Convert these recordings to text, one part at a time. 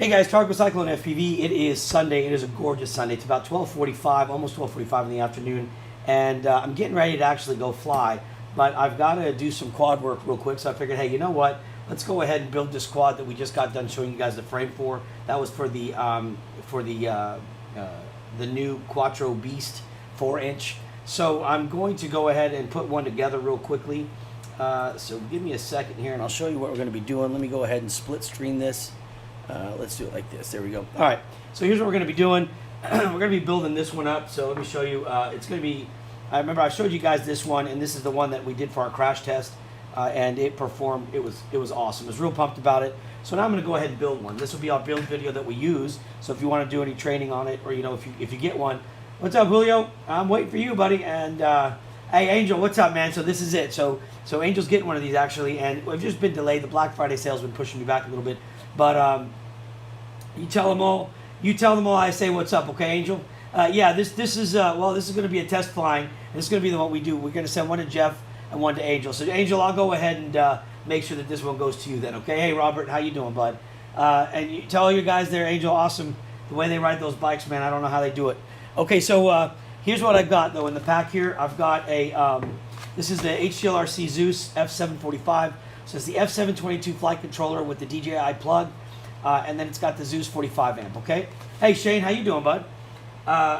Hey guys, Tarek with Cyclone FPV. It is Sunday. It is a gorgeous Sunday. It's about 12:45, almost 12:45 in the afternoon, and I'm getting ready to actually go fly. But I've got to do some quad work real quick, so I figured, hey, you know what? Let's go ahead and build this quad that we just got done showing you guys the frame for. That was for the new Quattro Beast 4-inch. So I'm going to go ahead and put one together real quickly. So give me a second here, and I'll show you what we're going to be doing. Let me go ahead and split screen this. Let's do it like this. There we go. All right. So here's what we're going to be doing. We're going to be building this one up. So let me show you. It's going to be. I remember I showed you guys this one, and this is the one that we did for our crash test, and it performed. It was awesome. I was real pumped about it. So now I'm going to go ahead and build one. This will be our build video that we use. So if you want to do any training on it, or if you get one, what's up, Julio? I'm waiting for you, buddy. And hey, Angel, what's up, man? So this is it. So Angel's getting one of these actually, and we've just been delayed. The Black Friday sale's been pushing me back a little bit, but you tell them all. You tell them all. I say what's up, okay, Angel? Yeah, this is this is going to be a test flying. This is going to be the one we do. We're going to send one to Jeff and one to Angel. So Angel, I'll go ahead and make sure that this one goes to you then, okay? Hey, Robert, how you doing, bud? And you tell all your guys there, Angel, awesome. The way they ride those bikes, man, I don't know how they do it. Okay, so here's what I've got though in the pack here. I've got a this is the HTLRC Zeus F745. So it's the F722 flight controller with the DJI plug. And then it's got the Zeus 45 amp, okay? Hey, Shane, how you doing, bud?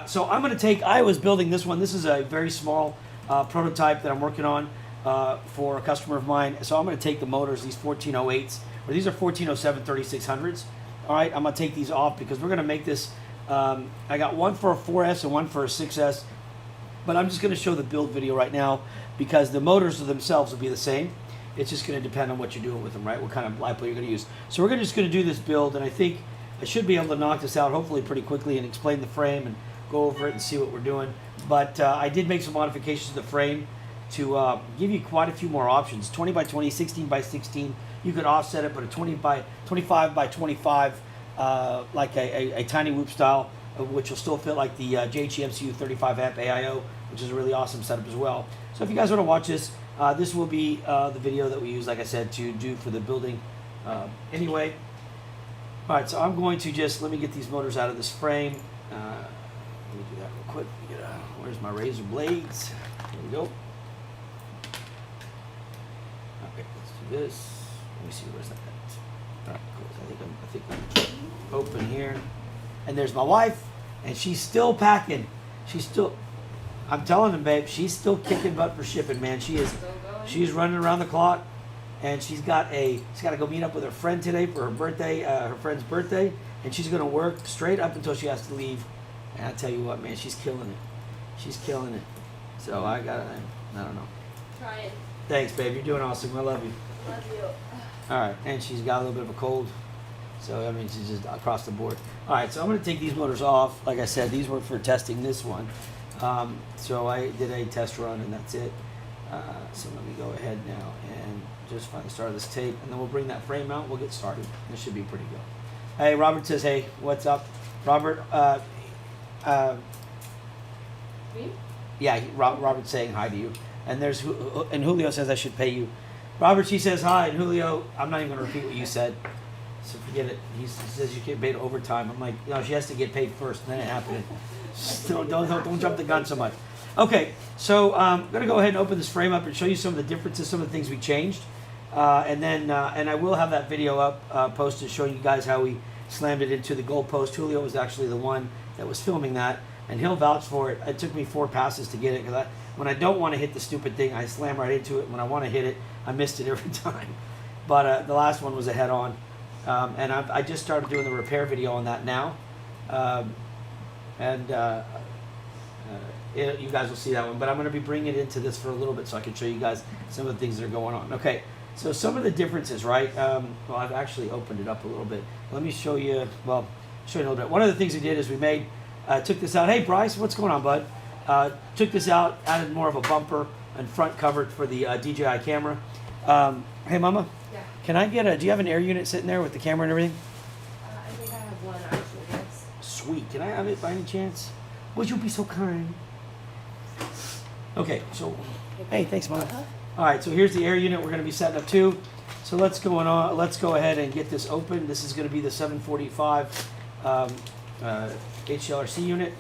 So I'm going to take, I was building this one. This is a very small prototype that I'm working on for a customer of mine. So I'm going to take the motors, these 1408s, or these are 1407 3600s. All right, I'm going to take these off because we're going to make this, I got one for a 4S and one for a 6S. But I'm just going to show the build video right now because the motors themselves will be the same. It's just going to depend on what you're doing with them, right? What kind of LiPo you're going to use. So we're just going to do this build, and I think I should be able to knock this out hopefully pretty quickly and explain the frame and go over it and see what we're doing. But I did make some modifications to the frame to give you quite a few more options. 20 by 20, 16 by 16. You could offset it, but a 25 by 25, like a tiny whoop style, which will still fit like the JHE 35 amp AIO, which is a really awesome setup as well. So if you guys want to watch this, this will be the video that we use, like I said, to do for the building anyway. All right, so I'm going to just, let me get these motors out of this frame. Let me do that real quick. Where's my razor blades? There we go. Okay, let's do this. Let me see, where's that at? All right, cool. I think I'm open here. And there's my wife, and she's still packing. She's still, I'm telling him, babe, she's still kicking butt for shipping, man. She's running around the clock, and she's got to go meet up with her friend today for her birthday, her friend's birthday, and she's gonna work straight up until she has to leave. And I tell you what, man, she's killing it. She's killing it. So I don't know. Trying. Thanks, babe. You're doing awesome. I love you. Love you. All right, and she's got a little bit of a cold. So, I mean, she's just across the board. All right, so I'm going to take these motors off. Like I said, these were for testing this one. So I did a test run, and that's it. So let me go ahead now and just find the start of this tape, and then we'll bring that frame out. We'll get started. This should be pretty good. Hey, Robert says, hey, what's up? Robert, Me? yeah, Robert's saying hi to you. And and Julio says I should pay you. Robert, she says hi, and Julio, I'm not even going to repeat what you said. So forget it. He says you get paid overtime. I'm like, she has to get paid first, and then it happened. Don't jump the gun so much. Okay, so I'm gonna go ahead and open this frame up and show you some of the differences, some of the things we changed, and then I will have that video up posted showing you guys how we slammed it into the goalpost. Julio was actually the one that was filming that, and he'll vouch for it. It took me 4 passes to get it because when I don't want to hit the stupid thing, I slam right into it. When I want to hit it, I missed it every time. But the last one was a head-on. And I just started doing the repair video on that now, you guys will see that one. But I'm going to be bringing it into this for a little bit so I can show you guys some of the things that are going on. Okay, so some of the differences, right? Well, I've actually opened it up a little bit. Let me show you. Well, show you a little bit. One of the things we did is we took this out. Hey, Bryce, what's going on, bud? Took this out, added more of a bumper and front cover for the DJI camera. Hey, Mama. Yeah. Can I get do you have an air unit sitting there with the camera and everything? I think I have one actually, yes. Sweet. Can I have it by any chance? Would you be so kind? Okay, so, hey, thanks, Mom. All right, so here's the air unit we're going to be setting up too. So So let's go on. Let's go ahead and get this open. This is going to be the 745 HLRC unit.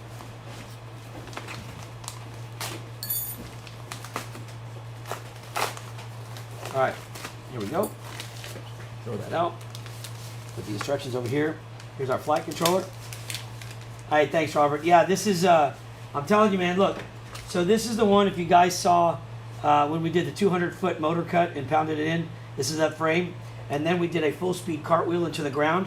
All right, here we go. Throw that out. Put the instructions over here. Here's our flight controller. All right, thanks, Robert. Yeah, this is, I'm telling you, man, look. So this is the one, if you guys saw when we did the 200-foot motor cut and pounded it in, this is that frame. And then we did a full-speed cartwheel into the ground.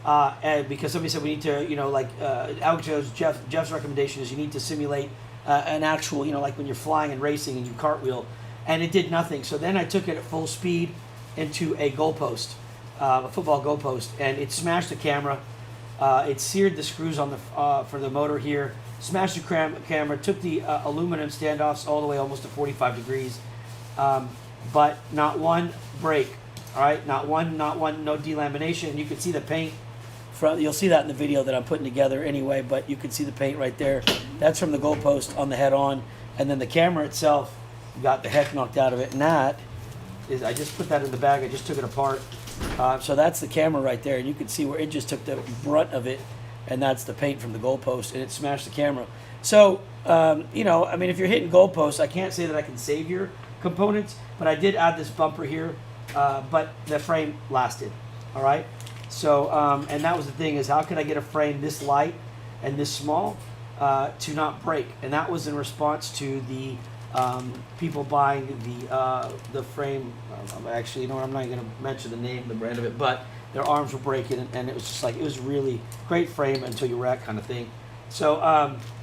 And because somebody said we need to, you know, like Jeff's recommendation is you need to simulate an actual, you know, like when you're flying and racing and you cartwheel. And it did nothing. So then I took it at full speed into a goalpost, a football goalpost, and it smashed the camera. It seared the screws on the for the motor here, smashed the camera, took the aluminum standoffs all the way almost to 45 degrees, but not one break. All right, not one, no delamination. You can see the paint. You'll see that in the video that I'm putting together anyway, but you can see the paint right there. That's from the goalpost on the head-on, and then the camera itself got the heck knocked out of it. And that is, I just put that in the bag. I just took it apart. So that's the camera right there, and you can see where it just took the brunt of it, and that's the paint from the goalpost, and it smashed the camera. So, you know, I mean, if you're hitting goalposts, I can't say that I can save your components, but I did add this bumper here, but the frame lasted, all right? So, and that was the thing, is how could I get a frame this light and this small to not break? And that was in response to the people buying the frame. Actually, you know what, I'm not going to mention the name, the brand of it, but their arms were breaking, and it was just like, it was really great frame until you wreck kind of thing. So,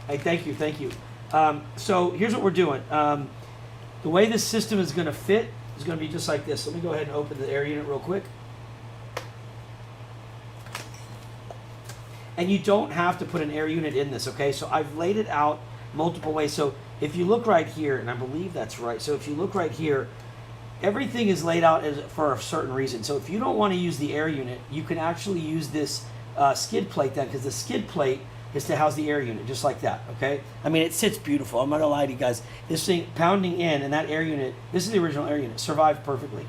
hey, thank you. So here's what we're doing. The way this system is going to fit is going to be just like this. Let me go ahead and open the air unit real quick. And you don't have to put an air unit in this, okay? So I've laid it out multiple ways. So if you look right here, and I believe that's right. So if you look right here, everything is laid out for a certain reason. So if you don't want to use the air unit, you can actually use this skid plate then, because the skid plate is to house the air unit, just like that, okay? I mean, it sits beautiful. I'm not gonna lie to you guys. This thing pounding in, and that air unit, this is the original air unit, survived perfectly.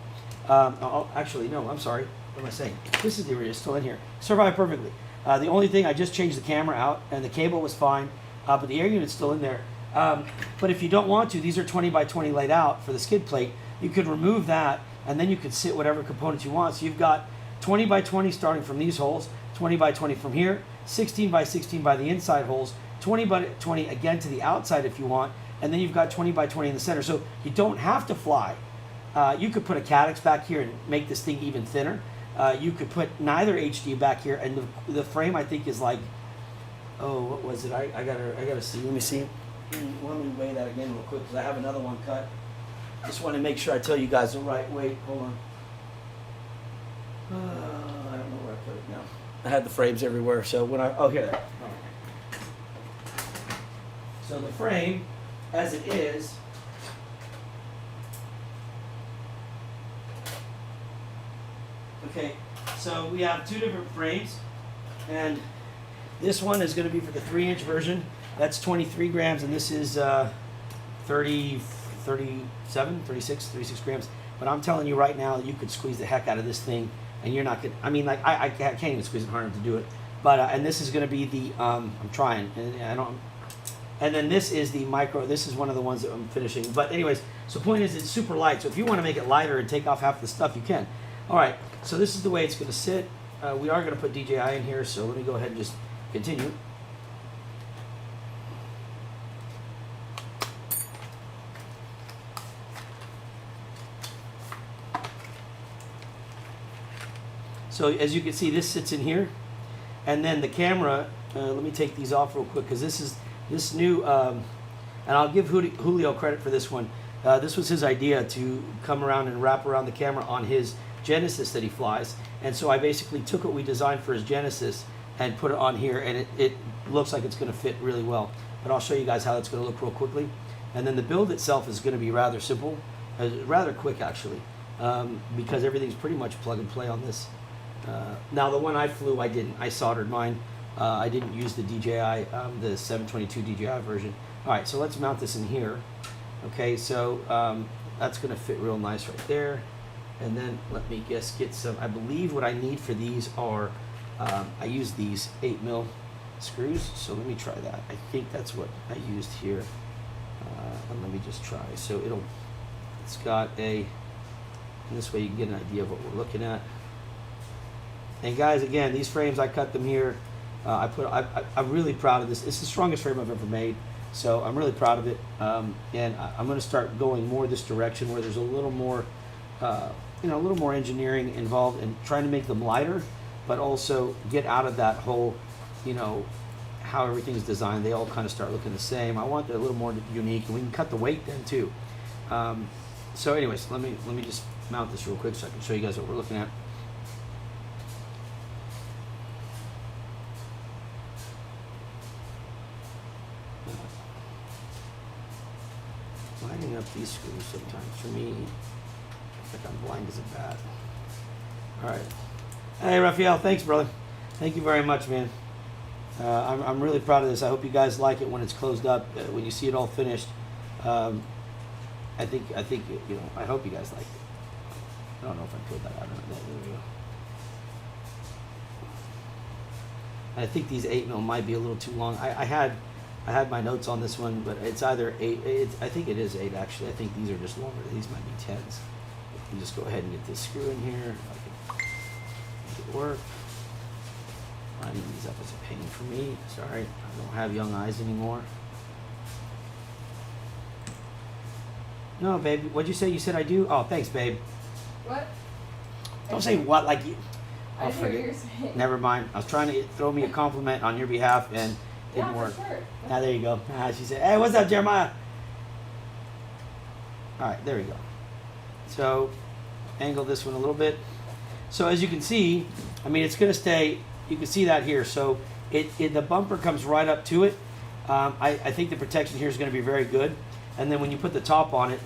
Actually, no, I'm sorry. What am I saying? This is the original, still in here. Survived perfectly. The only thing, I just changed the camera out, and the cable was fine, but the air unit's still in there. But if you don't want to, these are 20 by 20 laid out for the skid plate. You could remove that, and then you could sit whatever components you want. So you've got 20 by 20 starting from these holes, 20 by 20 from here, 16 by 16 by the inside holes, 20 by 20 again to the outside if you want, and then you've got 20 by 20 in the center. So you don't have to fly. You could put a caddx back here and make this thing even thinner. You could put neither HD back here, and the frame I think is like, oh, what was it? I gotta see. Let me see. Let me weigh that again real quick, because I have another one cut. Just want to make sure I tell you guys the right weight. Hold on. I don't know where I put it now. I had the frames everywhere, so when here they are. All right. So the frame, as it is, okay, so we have two different frames, and this one is going to be for the 3-inch version. That's 23 grams, and this is 36 grams. But I'm telling you right now, you could squeeze the heck out of this thing, and you're not going to, I mean, like, I can't even squeeze it hard enough to do it. But, and this is going to be the, I'm trying, and then this is the micro, this is one of the ones that I'm finishing. But anyways, so point is, it's super light. So if you want to make it lighter and take off half the stuff, you can. All right, so this is the way it's going to sit. We are going to put DJI in here, so let me go ahead and just continue. So as you can see, this sits in here, and then the camera, let me take these off real quick, because this new, and I'll give Julio credit for this one. This was his idea to come around and wrap around the camera on his Genesis that he flies. And so I basically took what we designed for his Genesis and put it on here, and it looks like it's going to fit really well. But I'll show you guys how that's going to look real quickly. And then the build itself is going to be rather simple, rather quick actually, because everything's pretty much plug and play on this. Now the one I flew, I soldered mine. I didn't use the DJI, the 722 DJI version. All right, so let's mount this in here. Okay, so that's going to fit real nice right there. And then let me just get some, I believe what I need for these are, I use these 8mm screws, so let me try that. I think that's what I used here. And let me just try. So it's got and this way you can get an idea of what we're looking at. And guys, again, these frames, I cut them here. I'm really proud of this. It's the strongest frame I've ever made, so I'm really proud of it. And I'm going to start going more this direction where there's a little more, a little more engineering involved in trying to make them lighter, but also get out of that whole, how everything's designed. They all kind of start looking the same. I want it a little more unique, and we can cut the weight then too. So anyways, let me just mount this real quick so I can show you guys what we're looking at. Lining up these screws sometimes for me, it's like I'm blind as a bat. All right. Hey, Raphael, thanks, brother. Thank you very much, man. I'm really proud of this. I hope you guys like it when it's closed up, when you see it all finished. I think I hope you guys like it. I don't know if I pulled that out or not. There we go. I think these 8mm might be a little too long. I had my notes on this one, but it's either 8. I think it is 8 actually. I think these are just longer. These might be 10s. You just go ahead and get this screw in here. If I can make it work. Lining these up is a pain for me. Sorry, I don't have young eyes anymore. No, babe. What'd you say? You said I do? Oh, thanks, babe. What? Don't say what like you. I Oh, didn't hear what forget. you're saying. Never mind. I was trying to throw me a compliment on your behalf and didn't work. For sure. Ah, there you go. She said, "Hey, what's up, Jeremiah?" All right, there we go. So, angle this one a little bit. So as you can see, I mean, it's going to stay. You can see that here. So the bumper comes right up to it. I think the protection here is going to be very good. And then when you put the top on it,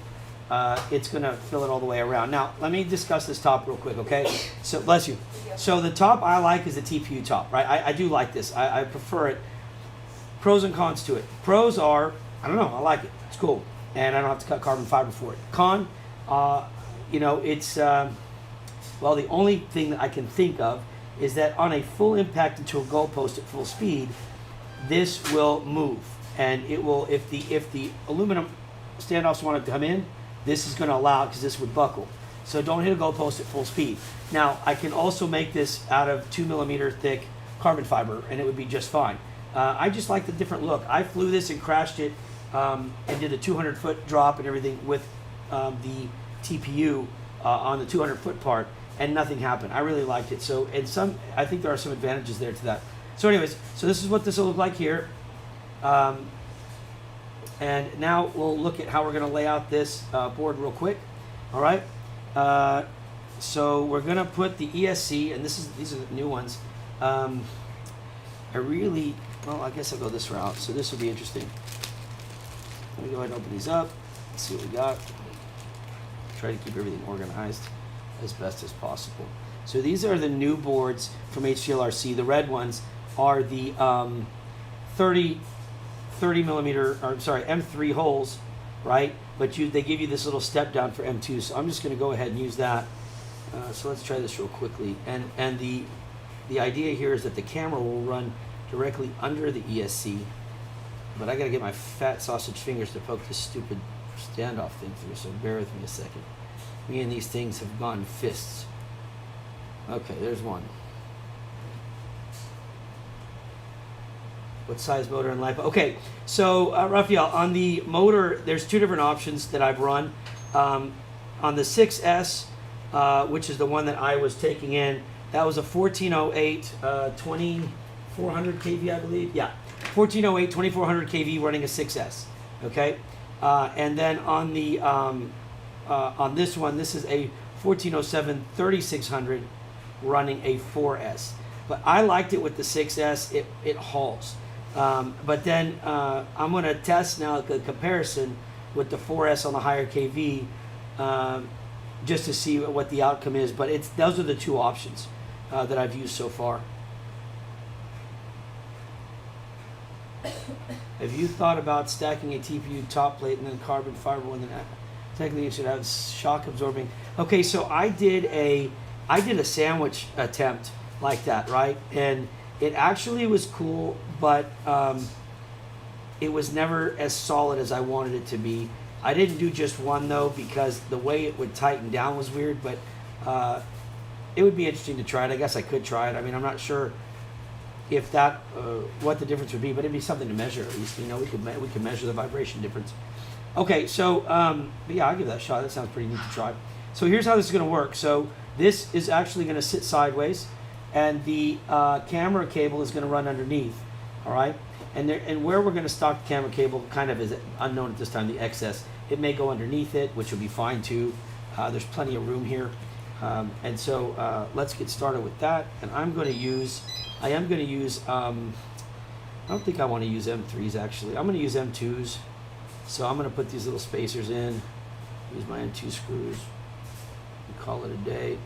it's going to fill it all the way around. Now, let me discuss this top real quick, okay? So, bless you. So the top I like is the TPU top, right? I do like this. I prefer it. Pros and cons to it. Pros are, I don't know, I like it. It's cool. And I don't have to cut carbon fiber for it. Con, it's, well, the only thing that I can think of is that on a full impact into a goalpost at full speed, this will move. And it will, if the aluminum standoffs want to come in, this is going to allow it because this would buckle. So don't hit a goalpost at full speed. Now, I can also make this out of 2mm thick carbon fiber, and it would be just fine. I just like the different look. I flew this and crashed it and did a 200-foot drop and everything with the TPU on the 200-foot part, and nothing happened. I really liked it. So, I think there are some advantages there to that. So anyways, so this is what this will look like here. And now we'll look at how we're going to lay out this board real quick. All right. So we're going to put the ESC, and these are the new ones. I guess I'll go this route. So this will be interesting. Let me go ahead and open these up. Let's see what we got. Try to keep everything organized as best as possible. So these are the new boards from HTLRC. The red ones are the 30 millimeter, or sorry, M3 holes, right? But they give you this little step down for M2. So I'm just going to go ahead and use that. So let's try this real quickly. And the idea here is that the camera will run directly under the ESC, but I got to get my fat sausage fingers to poke this stupid standoff thing through. So bear with me a second. Me and these things have gone fists. Okay, there's one. What size motor and LiPo? Okay, so Raphael, on the motor, there's two different options that I've run. On the 6S, which is the one that I was taking in, that was a 1408 2400 kV, I believe. Yeah, 1408 2400 kV running a 6S. Okay, and then on the on this one, this is a 1407 3600 running a 4S. But I liked it with the 6S. It hauls. But then I'm going to test now the comparison with the 4S on the higher KV just to see what the outcome is. But those are the two options that I've used so far. Have you thought about stacking a TPU top plate and then carbon fiber one? Technically, it should have shock absorbing. Okay, so I did a sandwich attempt like that, right? And it actually was cool, but it was never as solid as I wanted it to be. I didn't do just one though, because the way it would tighten down was weird, but it would be interesting to try it. I guess I could try it. I mean, I'm not sure if that what the difference would be, but it'd be something to measure at least. You know, we could measure the vibration difference. Okay, so but yeah, I'll give that a shot. That sounds pretty neat to try. So here's how this is going to work. So this is actually going to sit sideways, and the camera cable is going to run underneath. All right, and where we're going to stock the camera cable kind of is unknown at this time. The excess, it may go underneath it, which will be fine too. There's plenty of room here, and so let's get started with that. And I am going to use. I don't think I want to use M3s actually. I'm going to use M2s. So I'm going to put these little spacers in. Use my M2 screws. And call it a day.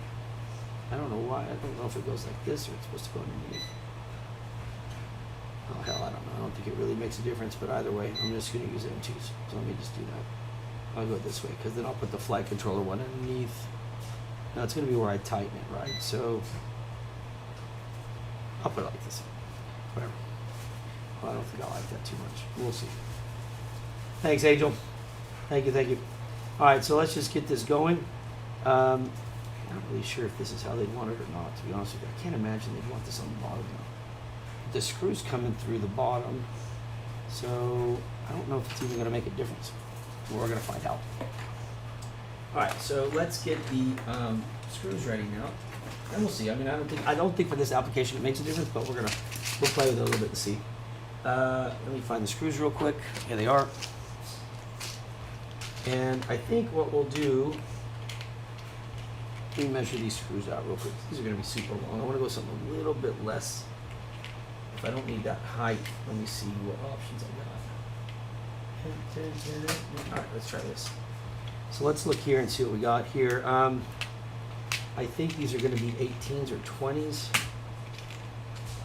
I don't know why. I don't know if it goes like this or it's supposed to go underneath. Oh hell, I don't know. I don't think it really makes a difference, but either way, I'm just going to use M2s. So let me just do that. I'll go this way because then I'll put the flight controller one underneath. Now it's going to be where I tighten it, right? So I'll put it like this. Whatever. Well, I don't think I like that too much. We'll see. Thanks, Angel. Thank you. All right, so let's just get this going. Not really sure if this is how they'd want it or not, to be honest with you. I can't imagine they'd want this on the bottom now. The screw's coming through the bottom, so I don't know if it's even going to make a difference. We're going to find out. All right, so let's get the screws ready now, and we'll see. I mean, I don't think for this application it makes a difference, but we'll play with it a little bit and see. Let me find the screws real quick. Here they are. And I think what we'll do, let me measure these screws out real quick. These are going to be super long. I want to go something a little bit less. If I don't need that height, let me see what options I got. All right, let's try this. So let's look here and see what we got here. I think these are going to be 18s or 20s.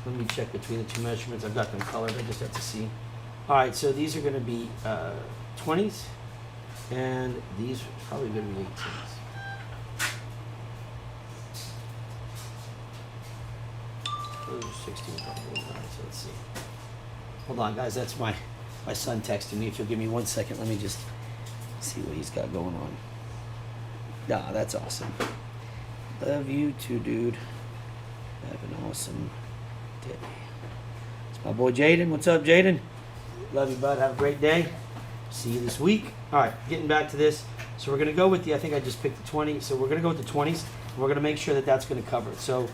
Let me check between the two measurements. I've got them colored. I just have to see. All right, so these are going to be 20s. And these are probably going to be 18s. Those are 16 probably. All right, so let's see. Hold on, guys. That's my son texting me. If you'll give me 1 second, let me just see what he's got going on. Ah, that's awesome. Love you too, dude. Have an awesome day. It's my boy Jaden. What's up, Jaden? Love you, bud. Have a great day. See you this week. All right, getting back to this. So we're going to go with I think I just picked the 20. So we're going to go with the 20s. And we're going to make sure that that's going to cover it. So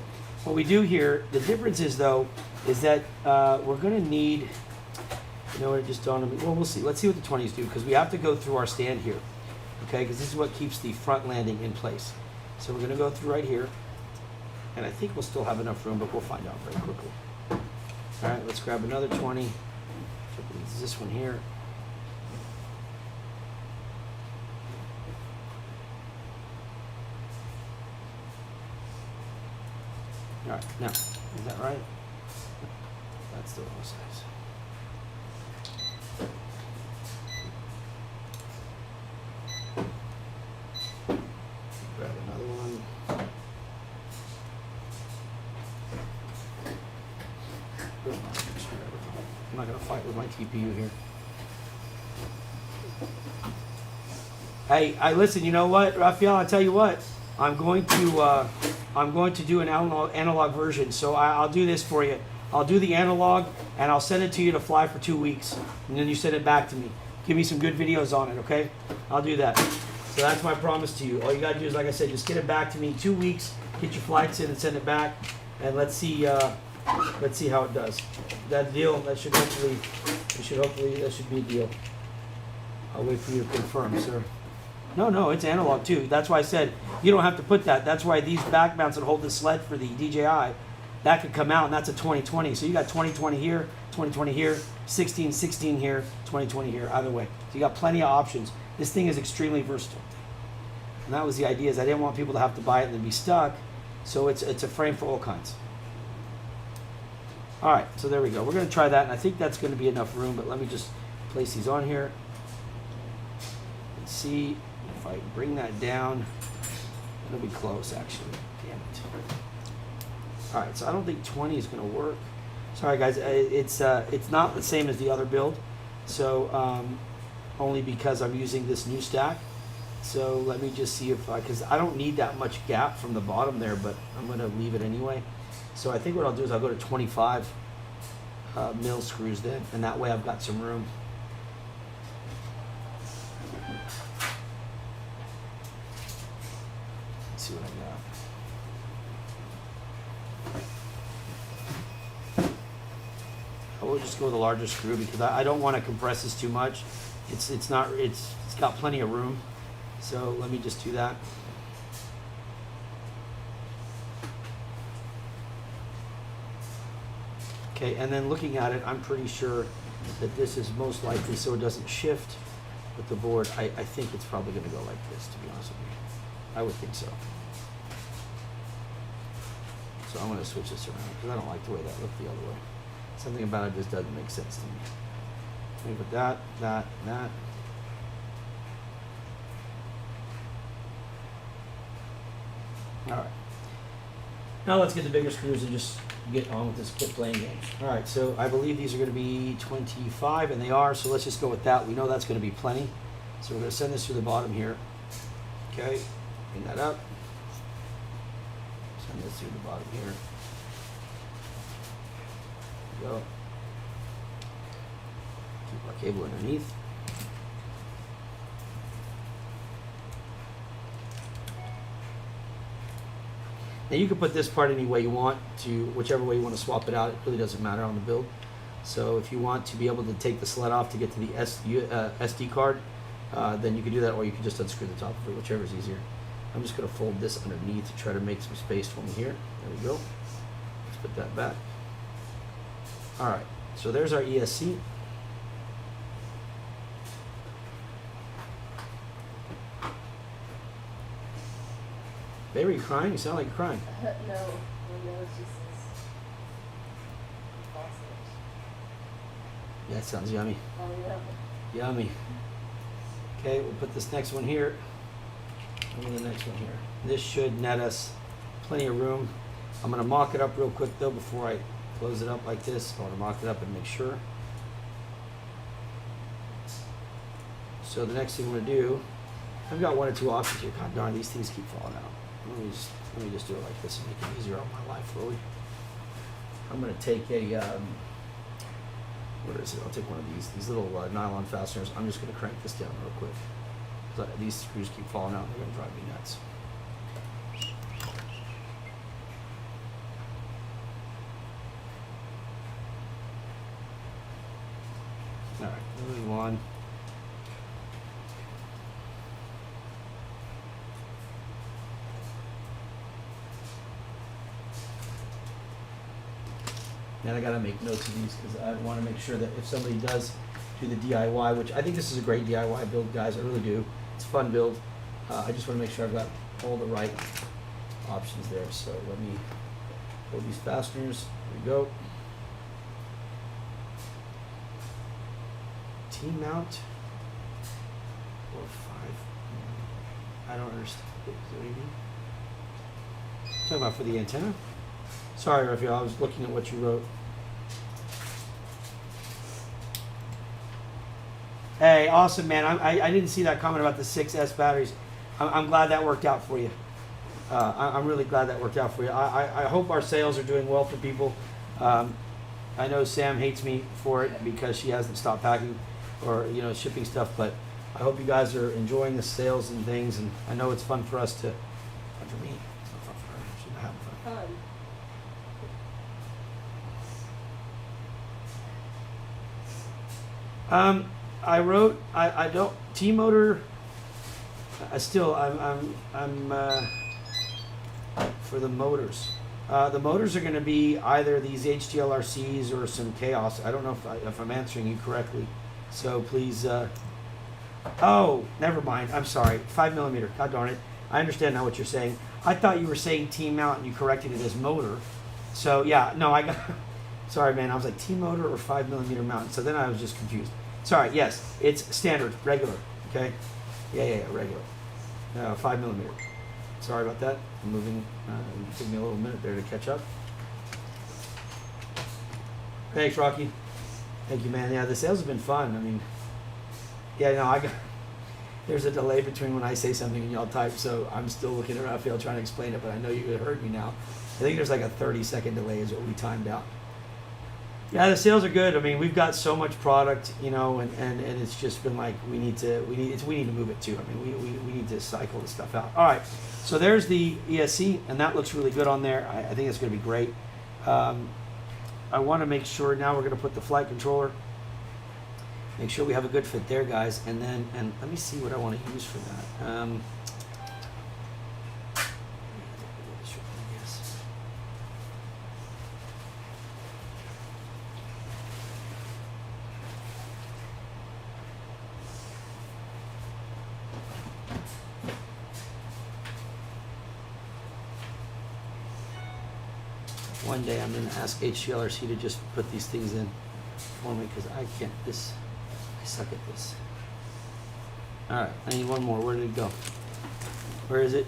what we do here, the difference is, though, is that we're going to need, you know what, it just dawned on me. Well, we'll see. Let's see what the 20s do, because we have to go through our stand here, okay, because this is what keeps the front landing in place. So we're going to go through right here. And I think we'll still have enough room, but we'll find out very quickly. All right, let's grab another 20. Is this one here? All right, now, is that right? That's the wrong size. Grab another one. I'm not going to fight with my TPU here. Hey, listen, you know what, Raphael, I'll tell you what. I'm going to do an analog version, so I'll do this for you. I'll do the analog, and I'll send it to you to fly for 2 weeks, and then you send it back to me. Give me some good videos on it, okay? I'll do that. So that's my promise to you. All you gotta do is, like I said, just get it back to me in 2 weeks. Get your flights in and send it back, and let's see how it does. That deal, that should be a deal. I'll wait for you to confirm, sir. No, it's analog too. That's why I said you don't have to put that. That's why these back mounts that hold the sled for the DJI, that could come out, and that's a 2020. So you got 2020 here, 2020 here, 16 here, 2020 here, either way. So you got plenty of options. This thing is extremely versatile. And that was the idea, is I didn't want people to have to buy it and then be stuck. So it's a frame for all kinds. All right, so there we go. We're going to try that, and I think that's going to be enough room, but let me just place these on here and see if if I bring that down, it'll be close actually. Damn it. All right, so I don't think 20 is going to work. Sorry guys, it's not the same as the other build, so only because I'm using this new stack. So let me just see if because I don't need that much gap from the bottom there, but I'm going to leave it anyway. So I think what I'll do is I'll go to 25 mil screws then, and that way I've got some room. Let's see what I got. I will just go with a larger screw because I don't want to compress this too much. It's got plenty of room. So let me just do that. Okay, and then looking at it, I'm pretty sure that this is most likely so it doesn't shift with the board. I think it's probably going to go like this, to be honest with you. I would think so. So I'm going to switch this around because I don't like the way that looked the other way. Something about it just doesn't make sense to me. Let me put that, and that. All right. Now let's get the bigger screws and just get on with this quit playing games. All right, so I believe these are going to be 25, and they are, so let's just go with that. We know that's going to be plenty. So we're going to send this through the bottom here. Okay, bring that up. Send this through the bottom here. There we go. Keep our cable underneath. Now you can put this part any way you want to, whichever way you want to swap it out. It really doesn't matter on the build. So if you want to be able to take the sled off to get to the SD card, then you can do that, or you can just unscrew the top of it, whichever is easier. I'm just going to fold this underneath to try to make some space for me here. There we go. Let's put that back. All right, so there's our ESC. Baby, are you crying? You sound like you're crying. No, my nose just is faucet. Yeah, it sounds yummy. Oh, yeah. Yummy. Okay, we'll put this next one here. And the next one here. This should net us plenty of room. I'm going to mock it up real quick though before I close it up like this. I want to mock it up and make sure. So the next thing I'm going to do, I've got one or two options here. God darn, these things keep falling out. Let me just do it like this and make it easier on my life, really. I'm going to take a, what is it? I'll take one of these little nylon fasteners. I'm just going to crank this down real quick. These screws keep falling out and they're going to drive me nuts. All right, there's one. And I gotta make notes of these because I want to make sure that if somebody does do the DIY, which I think this is a great DIY build, guys, I really do. It's a fun build. I just want to make sure I've got all the right options there. So let me pull these fasteners. There we go. T-mount or 5. I don't understand. What do you mean? Talking about for the antenna? Sorry, Raphael, I was looking at what you wrote. Hey, awesome, man. I didn't see that comment about the 6S batteries. I'm glad that worked out for you. I'm really glad that worked out for you. I hope our sales are doing well for people. I know Sam hates me for it because she hasn't stopped packing or shipping stuff, but I hope you guys are enjoying the sales and things, and I know it's fun for us to, fun for me. It's not fun for her. She's not having fun. Fun. I wrote. I don't T-motor. I'm for the motors. The motors are going to be either these HTLRCs or some Chaos. I don't know if I'm answering you correctly. So please. Oh, never mind. I'm sorry. 5mm. God darn it. I understand now what you're saying. I thought you were saying T-mount and you corrected it as motor. So yeah, no, I got. Sorry, man. I was like T-motor or 5mm mount. So then I was just confused. Sorry. Yes, it's standard, regular. Okay. Yeah, regular. 5mm. Sorry about that. I'm moving. It took me a little minute there to catch up. Thanks, Rocky. Thank you, man. Yeah, the sales have been fun. I mean, yeah, no, I got. There's a delay between when I say something and y'all type, so I'm still looking at Raphael trying to explain it, but I know you heard me now. I think there's like a 30-second delay is what we timed out. Yeah, the sales are good. I mean, we've got so much product, you know, and it's just been like we need to move it too. I mean, we need to cycle the stuff out. All right, so there's the ESC, and that looks really good on there. I think it's going to be great. I want to make sure now we're going to put the flight controller. Make sure we have a good fit there, guys, and let me see what I want to use for that. One day I'm going to ask HGLRC to just put these things in for me because I can't. I suck at this. All right, I need one more. Where did it go? Where is it?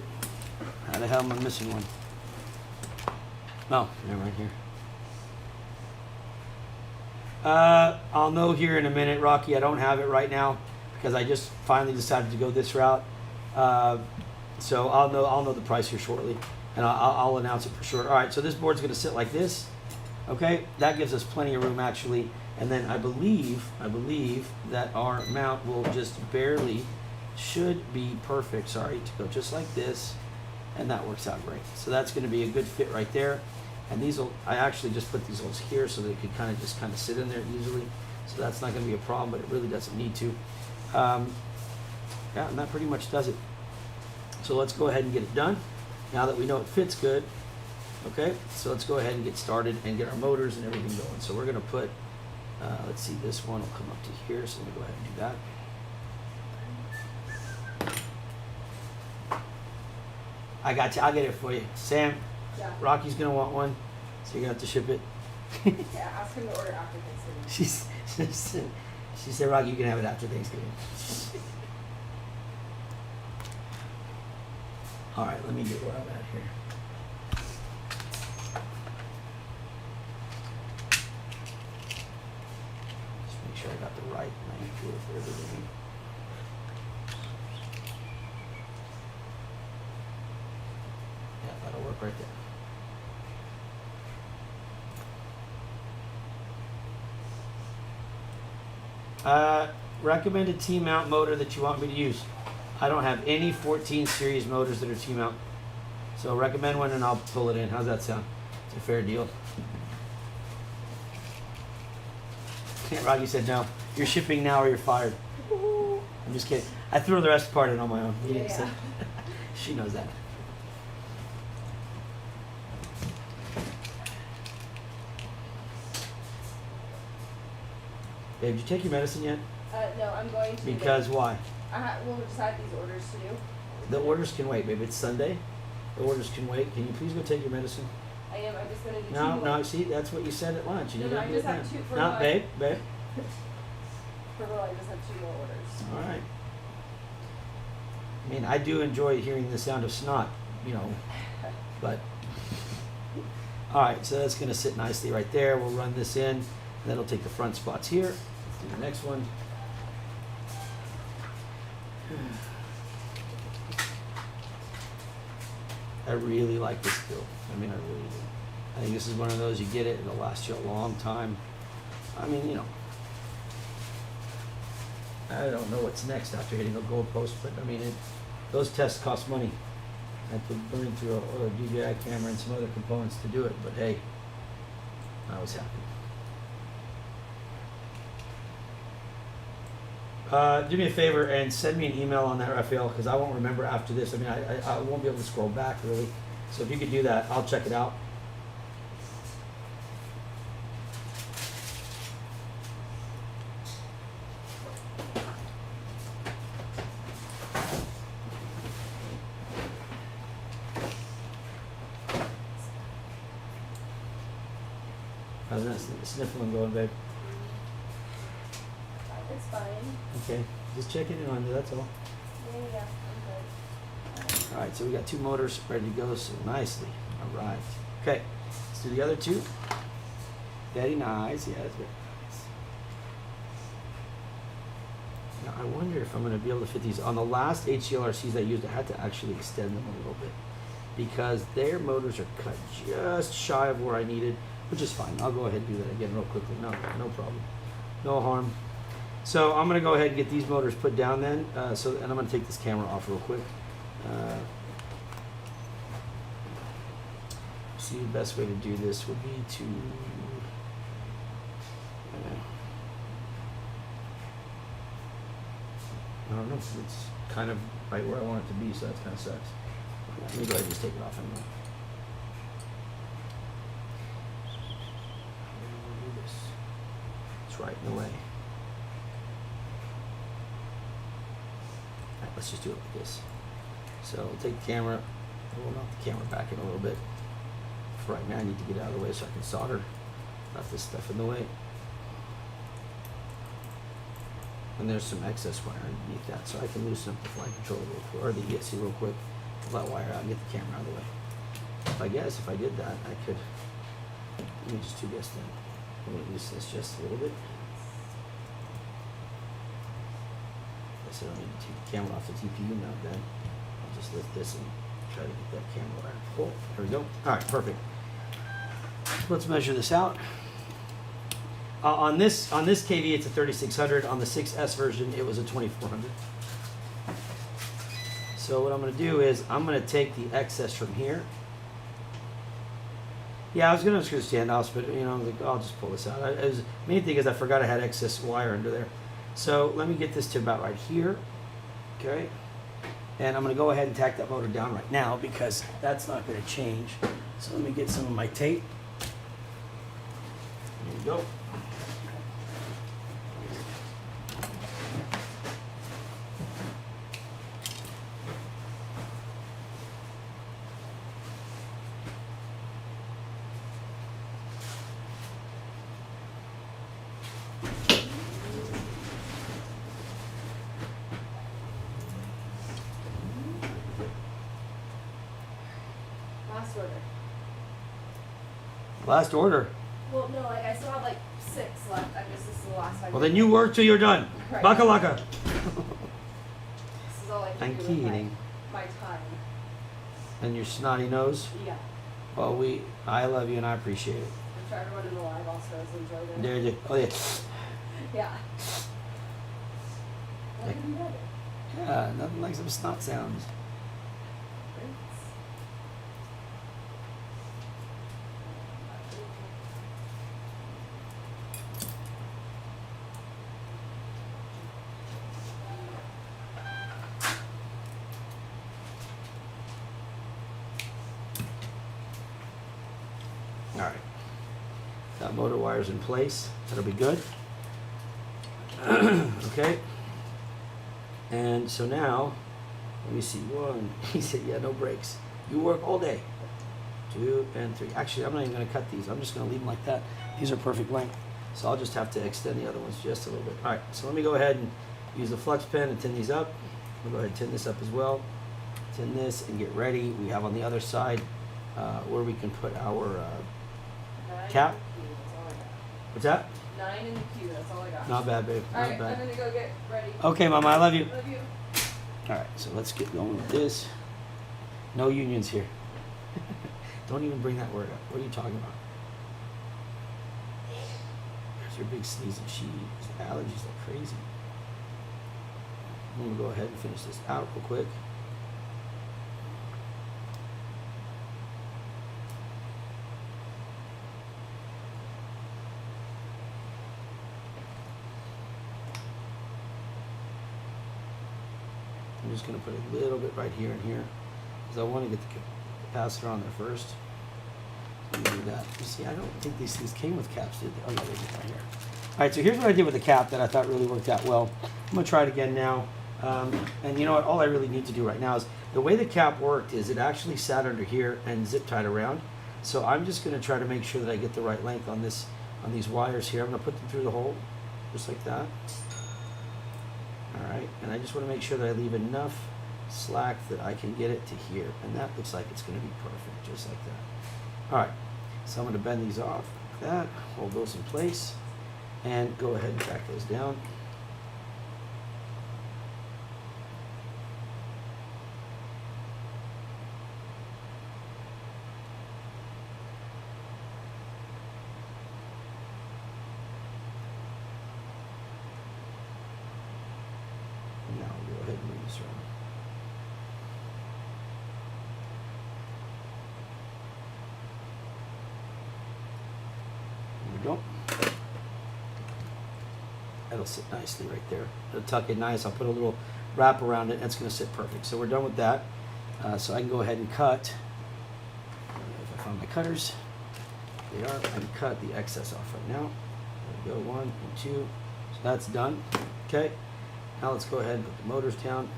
How the hell am I missing one? Oh, they're right here. I'll know here in a minute, Rocky. I don't have it right now because I just finally decided to go this route. So I'll know the price here shortly, and I'll announce it for sure. All right, so this board's going to sit like this. Okay, that gives us plenty of room actually. And then I believe that our mount will just barely, should be perfect, sorry, to go just like this, and that works out great. So that's going to be a good fit right there. And I actually just put these holes here so they could kind of sit in there easily. So that's not going to be a problem, but it really doesn't need to. Yeah, and that pretty much does it. So let's go ahead and get it done. Now that we know it fits good, okay, so let's go ahead and get started and get our motors and everything going. So we're going to put, let's see, this one will come up to here, so let me go ahead and do that. I got you. I'll get it for you. Sam, Yeah. Rocky's going to want one, so you're going to have to ship it. Yeah, ask him to order after Thanksgiving. She said, Rocky, you can have it after Thanksgiving. All right, let me get where I'm at here. Make sure I got the right manicure for everything. Yeah, that'll work right there. Recommended T-mount motor that you want me to use. I don't have any 14 series motors that are T-mount. So recommend one and I'll pull it in. How's that sound? It's a fair deal. Rocky said no. You're shipping now or you're fired. I'm just kidding. I threw the rest of the part in on my own. He didn't say. She knows that. Babe, did you take your medicine yet? No, I'm going to. Because why? We'll just have these orders to do. The orders can wait, babe. It's Sunday. The orders can wait. Can you please go take your medicine? I am. I'm just going to do No, two no. more. See, that's what you said at lunch. You No, need no, to I do just it have now. two for No, my- babe. For real, I just have 2 more orders. All right. I mean, I do enjoy hearing the sound of snot, you know, but. All right, so that's going to sit nicely right there. We'll run this in, and that'll take the front spots here. Let's do the next one. I really like this build. I mean, I really do. I think this is one of those, you get it, it'll last you a long time. I mean, you know, I don't know what's next after hitting a goal post, but I mean, those tests cost money. I had to burn through a DJI camera and some other components to do it, but hey, I was happy. Do me a favor and send me an email on that, Raphael, because I won't remember after this. I mean, I won't be able to scroll back, really. So if you could do that, I'll check it out. How's that sniffling going, babe? It's fine. Okay, just checking in on you, that's all. Yeah, I'm good. All right, so we got 2 motors ready to go so nicely. All right. Okay, let's do the other 2. Very nice. Yeah, that's very nice. Now, I wonder if I'm going to be able to fit these. On the last HCLRCs I used, I had to actually extend them a little bit because their motors are cut just shy of where I needed, which is fine. I'll go ahead and do that again real quickly. No problem. No harm. So I'm going to go ahead and get these motors put down then. And I'm going to take this camera off real quick. See, the best way to do this would be to I don't know. It's kind of right where I want it to be, so that kind of sucks. Let me go ahead and just take it off anyway. We'll do this. It's right in the way. Alright, let's just do it like this. So we'll take the camera, we'll knock the camera back in a little bit. For right now, I need to get out of the way so I can solder. Got this stuff in the way. And there's some excess wire underneath that, so I can loosen up the flight controller real quick, or the ESC real quick, pull that wire out and get the camera out of the way. If I did that, I could, let me just do this then. I'm going to loosen this just a little bit. I said I don't need to take the camera off the TPU now then. I'll just lift this and try to get that camera wire. Cool, there we go. All right, perfect. Let's measure this out. On this KV, it's a 3600. On the 6S version, it was a 2400. So what I'm going to do is I'm going to take the excess from here. Yeah, I was going to stand off, but I was like, I'll just pull this out. Main thing is I forgot I had excess wire under there. So let me get this to about right here. Okay. And I'm going to go ahead and tack that motor down right now because that's not going to change. So let me get some of my tape. There we go. Last order. Well, no, I still have 6 left. This is the last 5. Well, then you work till you're done. Right. Baka laka. This is all I can I'm do kidding. with my time. And your snotty nose. Yeah. Well, I love you and I appreciate it. I'm trying to run in the live also as enjoy it. There you go. Oh yeah. Yeah. What have you done? Yeah, nothing like some snot sounds. All right, that motor wire's in place. That'll be good. Okay. And so now, let me see. 1. He said, yeah, no brakes. You work all day. 2 and 3. Actually, I'm not even going to cut these. I'm just going to leave them like that. These are perfect length. So I'll just have to extend the other ones just a little bit. All right, so let me go ahead and use the flux pen and tin these up. We'll go ahead and tin this up as well. Tin this and get ready. We have on the other side where we can put our cap. What's that? 9 in the queue, that's all I got. Not bad, babe. Not Alright, bad. I'm gonna go get ready. Okay, Mama, I love you. Love you. Alright, so let's get going with this. No unions here. Don't even bring that word up. What are you talking about? There's your big sneeze and she's allergies like crazy. I'm gonna go ahead and finish this out real quick. I'm just going to put a little bit right here and here because I want to get the capacitor on there first. Let me do that. You see, I don't think these things came with caps, did they? Oh, yeah, they did right here. All right, so here's what I did with the cap that I thought really worked out well. I'm going to try it again now. And you know what? All I really need to do right now is the way the cap worked is it actually sat under here and zip tied around. So I'm just going to try to make sure that I get the right length on these wires here. I'm going to put them through the hole just like that. All right, and I just want to make sure that I leave enough slack that I can get it to here. And that looks like it's going to be perfect, just like that. All right, so I'm going to bend these off like that, hold those in place, and go ahead and track those down. Now we'll go ahead and move this around. There we go. That'll sit nicely right there. It'll tuck in nice. I'll put a little wrap around it, and it's going to sit perfect. So we're done with that. So I can go ahead and cut. If I found my cutters, they are. I can cut the excess off right now. There we go, 1 and 2. So that's done. Okay. Now let's go ahead and put the motors down.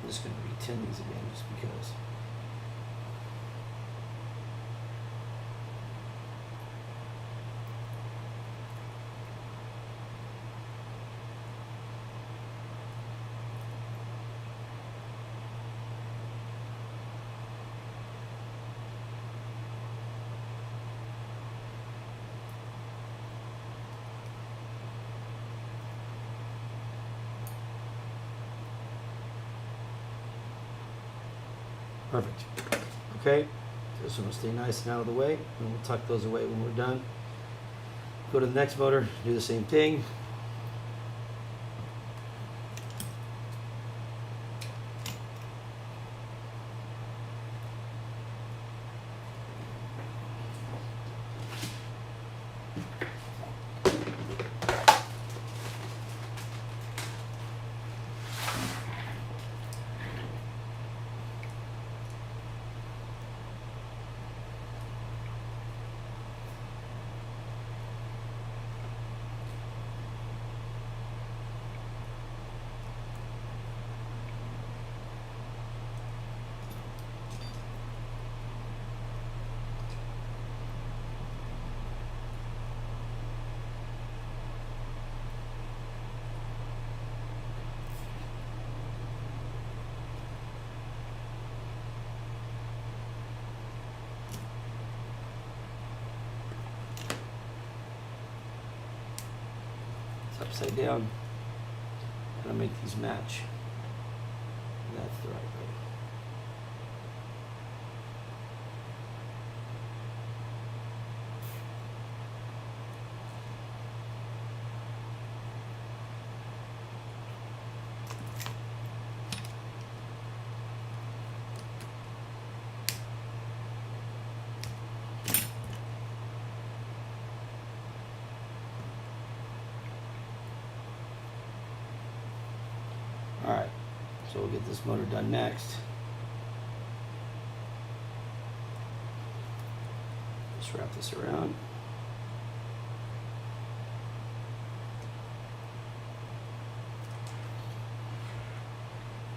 I'm just going to retin these again just because. Perfect. Okay, so this one will stay nice and out of the way, and we'll tuck those away when we're done. Go to the next motor, do the same thing. Upside down. Gotta make these match. That's the right way. Alright, so we'll get this motor done next. Just wrap this around.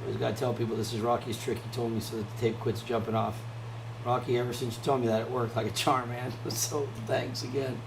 Always gotta tell people this is Rocky's trick. He told me so that the tape quits jumping off. Rocky, ever since you told me that, it worked like a charm, man. So thanks again.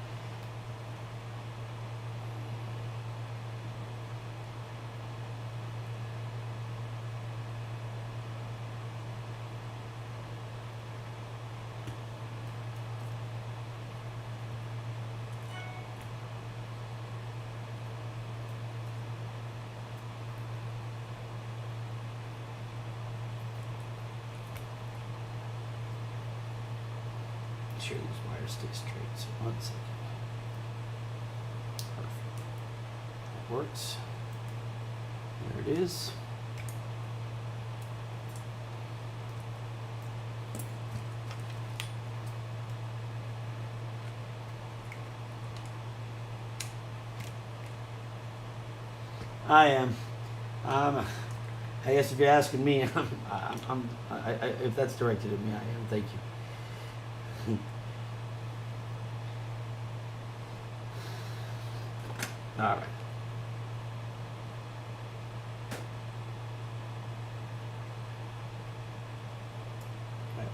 Sure these wires stay straight. So 1 second. Perfect. That works. There it is. I am. I guess if you're asking me, if that's directed at me, I am. Thank you. All right.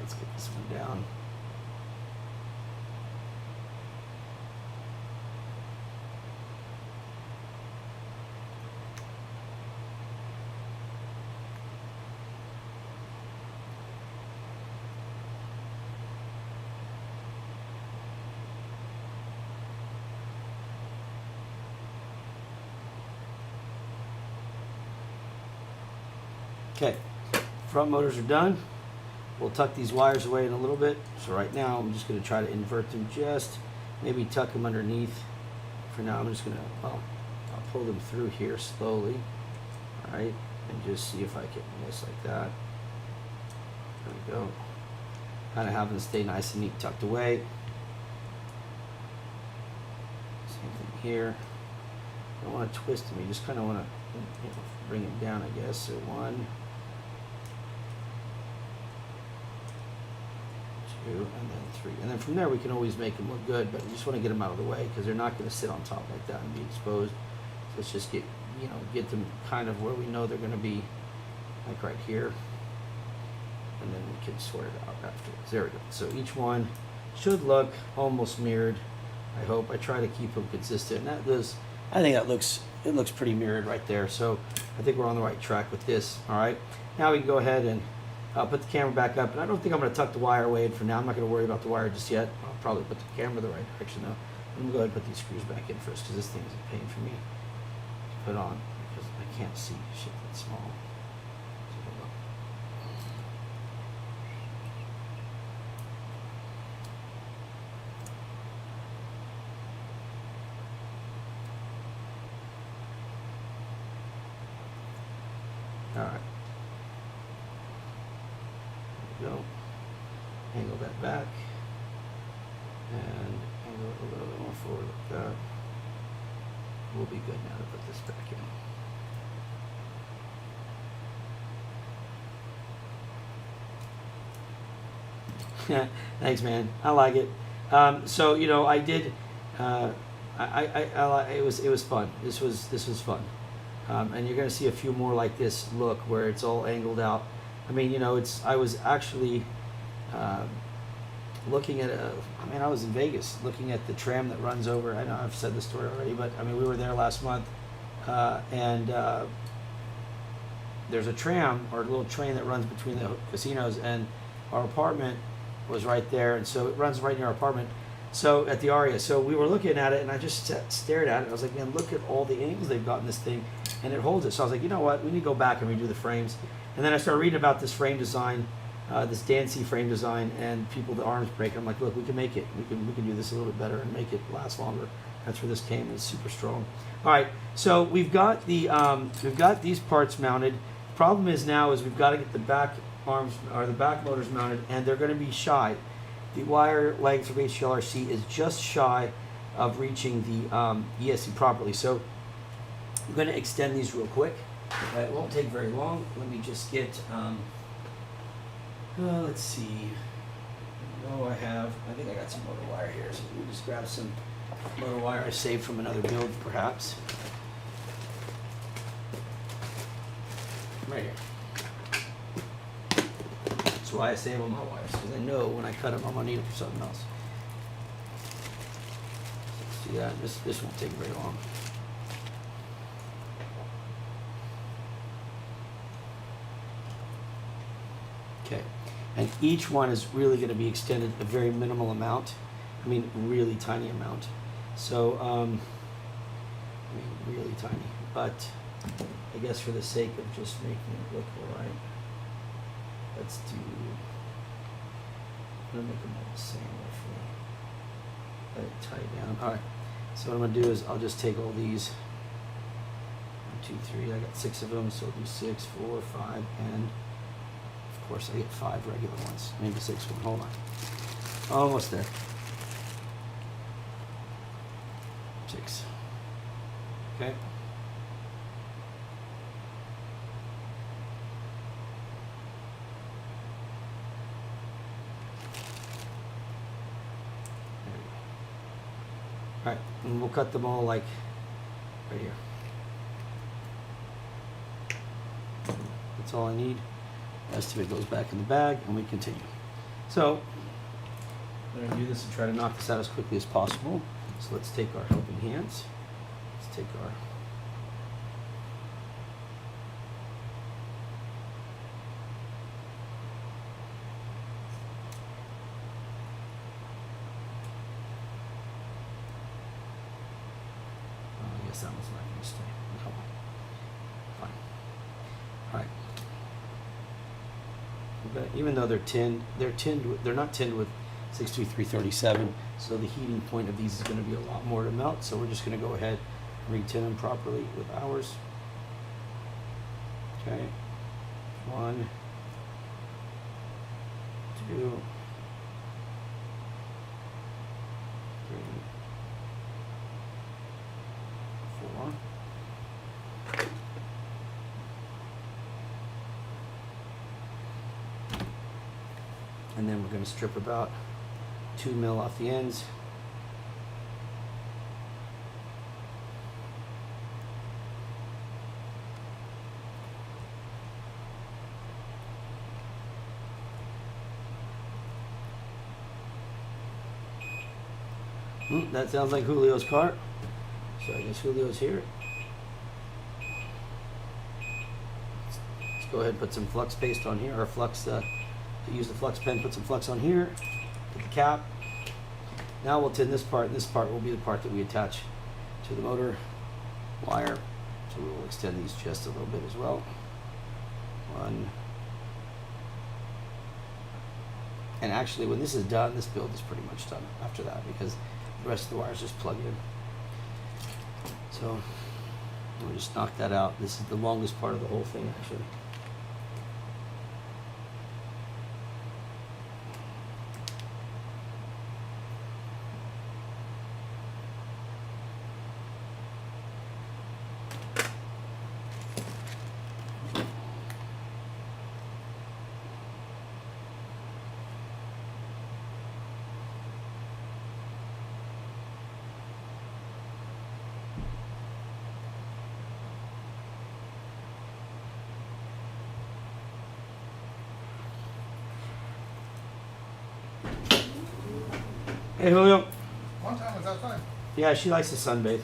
let's get this one down. Okay, front motors are done. We'll tuck these wires away in a little bit. So right now I'm just going to try to invert them just, maybe tuck them underneath. For now I'm just going to, well, I'll pull them through here slowly. All right, and just see if I can miss like that. There we go. Kind of have them stay nice and neat tucked away. Same thing here. I don't want to twist them, you just kind of want to, you know, bring it down, I guess. So 1, 2, and then 3. And then from there we can always make them look good, but we just want to get them out of the way because they're not going to sit on top like that and be exposed. So let's just get, you know, get them kind of where we know they're going to be, like right here. And then we can sort it out afterwards. There we go. So each one should look almost mirrored. I hope. I try to keep them consistent. And that does, I think that looks, it looks pretty mirrored right there. So I think we're on the right track with this. All right. Now we can go ahead and put the camera back up. And I don't think I'm going to tuck the wire away for now. I'm not going to worry about the wire just yet. I'll probably put the camera the right direction though. I'm going to go ahead and put these screws back in first because this thing is a pain for me to put on because I can't see shit that small. All right. There we go. Angle that back. And angle it a little bit more forward like that. We'll be good now to put this back in. Thanks, man. I like it. So you know, I did. It was fun. This was fun. And you're going to see a few more like this look where it's all angled out. I mean, you know, I was actually looking at I was in Vegas looking at the tram that runs over. I know I've said this story already, but I mean, we were there last month, and there's a tram or a little train that runs between the casinos, and our apartment was right there, and so it runs right near our apartment. So at the Aria, so we were looking at it, and I just stared at it. I was like, man, look at all the angles they've got in this thing, and it holds it. So I was like, you know what? We need to go back and redo the frames. And then I started reading about this frame design, this Dancy frame design, and people the arms break. I'm like, look, we can make it. We can do this a little bit better and make it last longer. That's where this came. It's super strong. All right, so we've got these parts mounted. The problem is now is we've got to get the back arms or the back motors mounted, and they're going to be shy. The wire length of HLRC is just shy of reaching the ESC properly. So I'm going to extend these real quick. It won't take very long. Let me just get, let's see. I think I got some motor wire here. So let me just grab some motor wire I saved from another build, perhaps. Right here. That's why I save all my wires, because I know when I cut them, I'm going to need them for something else. So let's do that. This won't take very long. Okay, and each one is really going to be extended a very minimal amount. I mean, really tiny amount. So, I mean, really tiny. But I guess for the sake of just making it look all right, let's do. I'm gonna make them all the same roughly. Let it tie down. All right. So what I'm gonna do is I'll just take all these. 1, 2, 3. I got 6 of them, so I'll do 6, 4, 5, and of course I get 5 regular ones. Maybe 6 of them. Hold on. Almost there. 6. Okay. All right, and we'll cut them all like right here. That's all I need. The rest of it goes back in the bag, and we continue. So we're going to do this and try to knock this out as quickly as possible. So let's take our helping hands. Let's take our I guess that one's not going to stay. No. Fine. All right. But even though they're tinned, they're not tinned with 62337, so the heating point of these is going to be a lot more to melt. So we're just going to go ahead and re-tin them properly with ours. Okay. 1, 2, 3, 4. And then we're going to strip about 2 mil off the ends. That sounds like Julio's cart. So I guess Julio's here. Let's go ahead and put some flux paste on here, or flux, use the flux pen, put some flux on here, get the cap. Now we'll tin this part, and this part will be the part that we attach to the motor wire. So we'll extend these just a little bit as well. 1. And actually, when this is done, this build is pretty much done after that, because the rest of the wires just plug in. So we'll just knock that out. This is the longest part of the whole thing, actually. Hey, Julio. One time was outside. Yeah, she likes to sunbathe.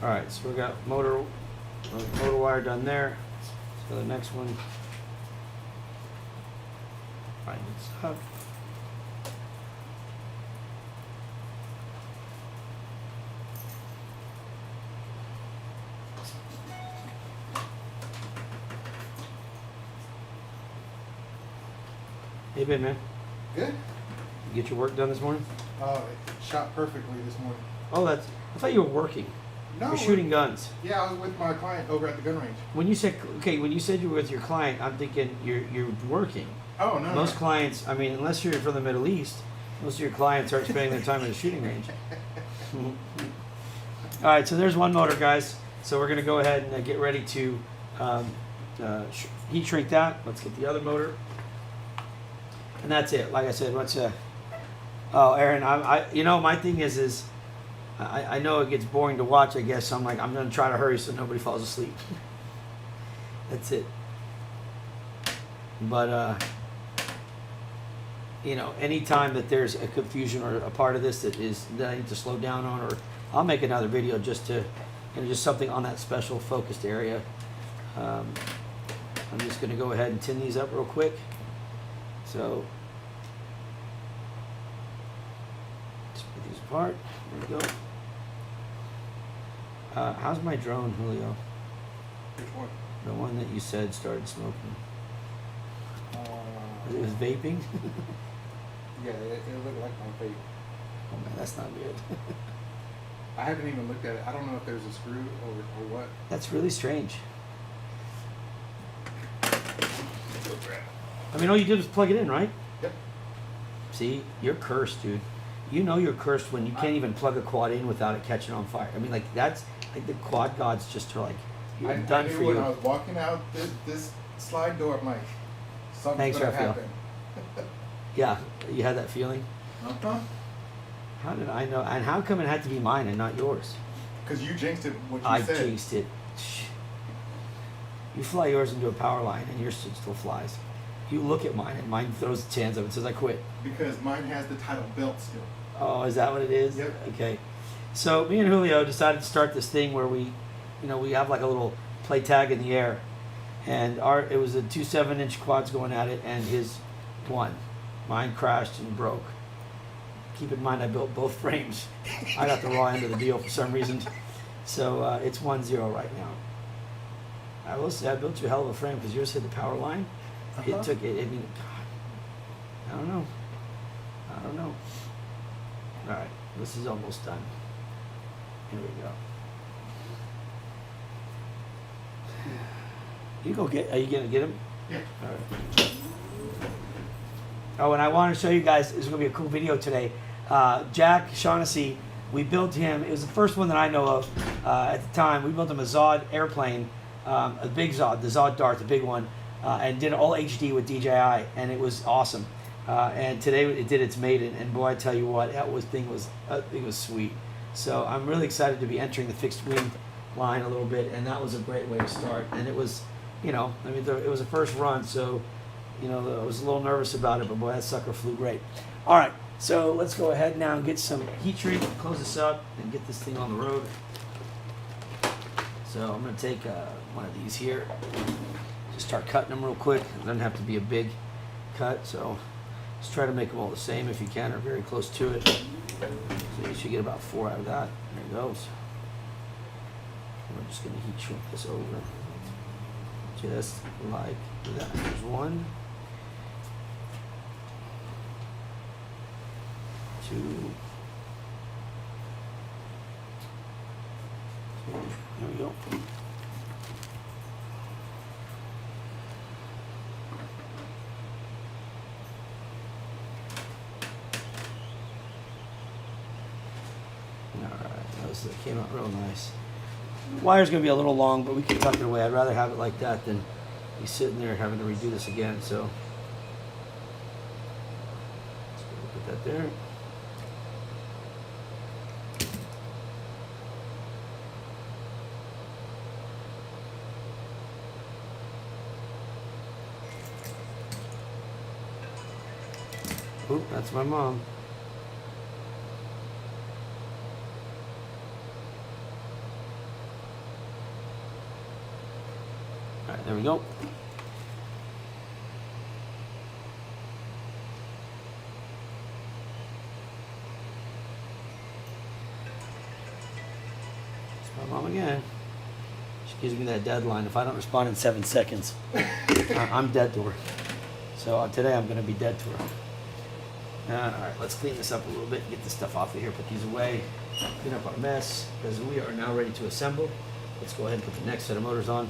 All right, so we got motor wire done there. So the next one, find it up. Hey, Ben, man. Good. You get your work done this morning? It shot perfectly this morning. Oh, I thought you were working. No. You're shooting guns. Yeah, I was with my client over at the gun range. When you said you were with your client, I'm thinking you're working. Oh, no. Most no. clients, I mean, unless you're from the Middle East, most of your clients aren't spending their time at a shooting range. All right, so there's one motor, guys. So we're going to go ahead and get ready to heat shrink that. Let's get the other motor. And that's it. Like I said, oh, Aaron, my thing is I know it gets boring to watch, I guess. So I'm going to try to hurry so nobody falls asleep. That's it. But, anytime that there's a confusion or a part of this that I need to slow down on, or I'll make another video just to, just something on that special focused area. I'm just going to go ahead and tin these up real quick. So, just put these apart. There we go. How's my drone, Julio? Which one? The one that you said started smoking. It was vaping? Yeah, it looked like my vape. Oh man, that's not good. I haven't even looked at it. I don't know if there's a screw or what. That's really strange. I mean, all you did was plug it in, right? Yep. See, you're cursed, dude. You know you're cursed when you can't even plug a quad in without it catching on fire. I mean, that's like the quad gods just are like, you're done knew for when you. I was walking out this slide door, I'm like, something's Thanks, gonna Raphael. happen. Yeah, you had that feeling? Uh-huh. How did I know? And how come it had to be mine and not yours? Because you jinxed it, what you I said. jinxed it. You fly yours into a power line and yours still flies. You look at mine and mine throws the chance of it, says I quit. Because mine has the title belt still. Oh, is that what it is? Yep. Okay. So me and Julio decided to start this thing where we have like a little play tag in the air, and it was a 2 7-inch quads going at it, and his won. Mine crashed and broke. Keep in mind I built both frames. I got the raw end of the deal for some reason. So it's 1-0 right now. I will say I built you a hell of a frame because yours hit the power line. It took it. I mean, God, I don't know. All right, this is almost done. Here we go. You go get. Are you gonna get him? Yeah. All right. Oh, and I want to show you guys. This is gonna be a cool video today. Jack Shaughnessy, we built him. It was the first one that I know of at the time. We built him a Zod airplane, a big Zod, the Zod Dart, the big one, and did all HD with DJI, and it was awesome. And today it did its maiden, and boy, I tell you what, that thing was sweet. So I'm really excited to be entering the fixed wing line a little bit, and that was a great way to start. And it was, it was a first run, so I was a little nervous about it, but boy, that sucker flew great. All right, so let's go ahead now and get some heat treat, close this up, and get this thing on the road. So I'm going to take one of these here, just start cutting them real quick. It doesn't have to be a big cut, so just try to make them all the same if you can, or very close to it. So you should get about 4 out of that. There it goes. We're just going to heat shrink this over, just like that. There's 1, 2, 3. There we go. That came out real nice. The wire's going to be a little long, but we can tuck it away. I'd rather have it like that than be sitting there having to redo this again. So let's put that there. Oop, that's my mom. All right, there we go. It's my mom again. She gives me that deadline. If I don't respond in 7 seconds, I'm dead to her. So today I'm going to be dead to her. All right, let's clean this up a little bit, get this stuff off of here, put these away, clean up our mess, because we are now ready to assemble. Let's go ahead and put the next set of motors on.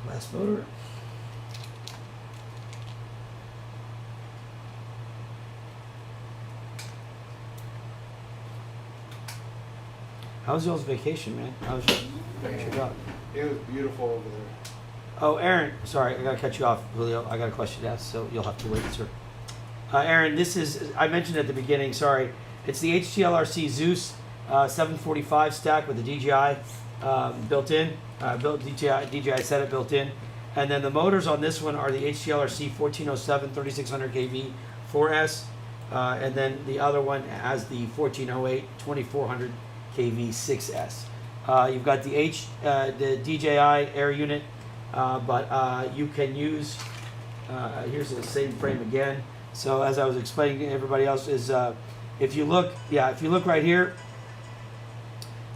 Last motor. How was y'all's vacation, man? How was your job? It was beautiful over there. Oh, Aaron, sorry, I gotta cut you off, Julio. I got a question to ask, so you'll have to wait, sir. Aaron, this is, I mentioned at the beginning, sorry. It's the HTLRC Zeus 745 stack with the DJI built in. DJI setup built in. And then the motors on this one are the HTLRC 1407 3600 kV 4S. And then the other one has the 1408 2400 kV 6S. You've got the DJI air unit, but you can use, here's the same frame again. So as I was explaining to everybody else is, if you look right here,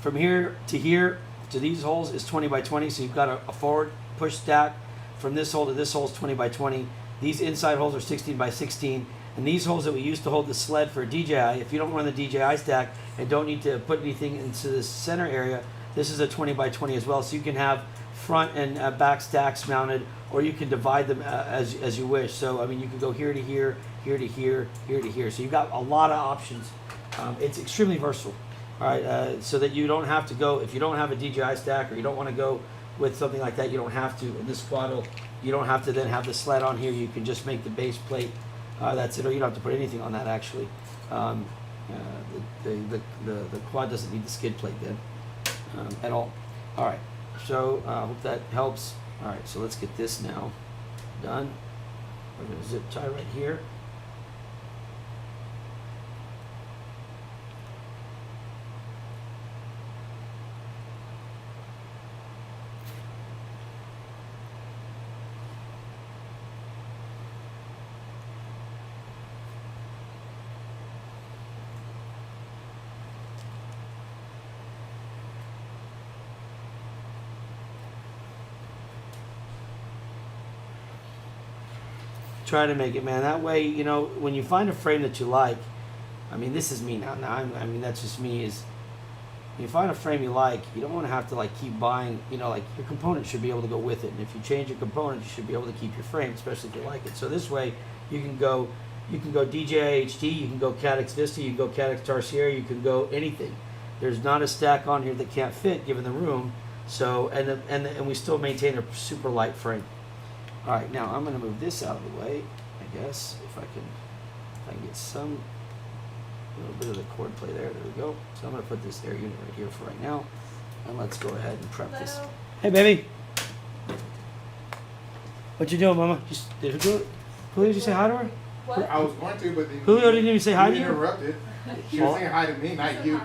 from here to here, to these holes is 20 by 20. So you've got a forward push stack from this hole to this hole is 20 by 20. These inside holes are 16 by 16. And these holes that we use to hold the sled for DJI, if you don't run the DJI stack and don't need to put anything into the center area, this is a 20 by 20 as well. So you can have front and back stacks mounted, or you can divide them as you wish. So, I mean, you can go here to here, here to here, here to here. So you've got a lot of options. It's extremely versatile. All right, so that you don't have to go, if you don't have a DJI stack or you don't want to go with something like that, you don't have to. In this Quattro, you don't have to then have the sled on here. You can just make the base plate. That's it, or you don't have to put anything on that actually. The quad doesn't need the skid plate then at all. All right, so I hope that helps. All right, so let's get this now done. We're going to zip tie right here. Try to make it, man. That way, you know, when you find a frame that you like, I mean, this is me now. I mean, that's just me. Is you find a frame you like, you don't want to have to like keep buying. You know, like your component should be able to go with it. And if you change your component, you should be able to keep your frame, especially if you like it. So this way, you can go DJI HD, you can go Caddx Vista, you can go Caddx Tarsier, you can go anything. There's not a stack on here that can't fit given the room. So and we still maintain a super light frame. All right, now I'm going to move this out of the way, I guess, if I can get some little bit of the cord play there. There we go. So I'm going to put this air unit right here for right now, and let's go ahead and prep this. Hello. Hey, baby. What you doing, Mama? Did Julio, you say hi to her? What? I was going to, but then Julio didn't even say hi to you? interrupted. She was saying hi to me, not you.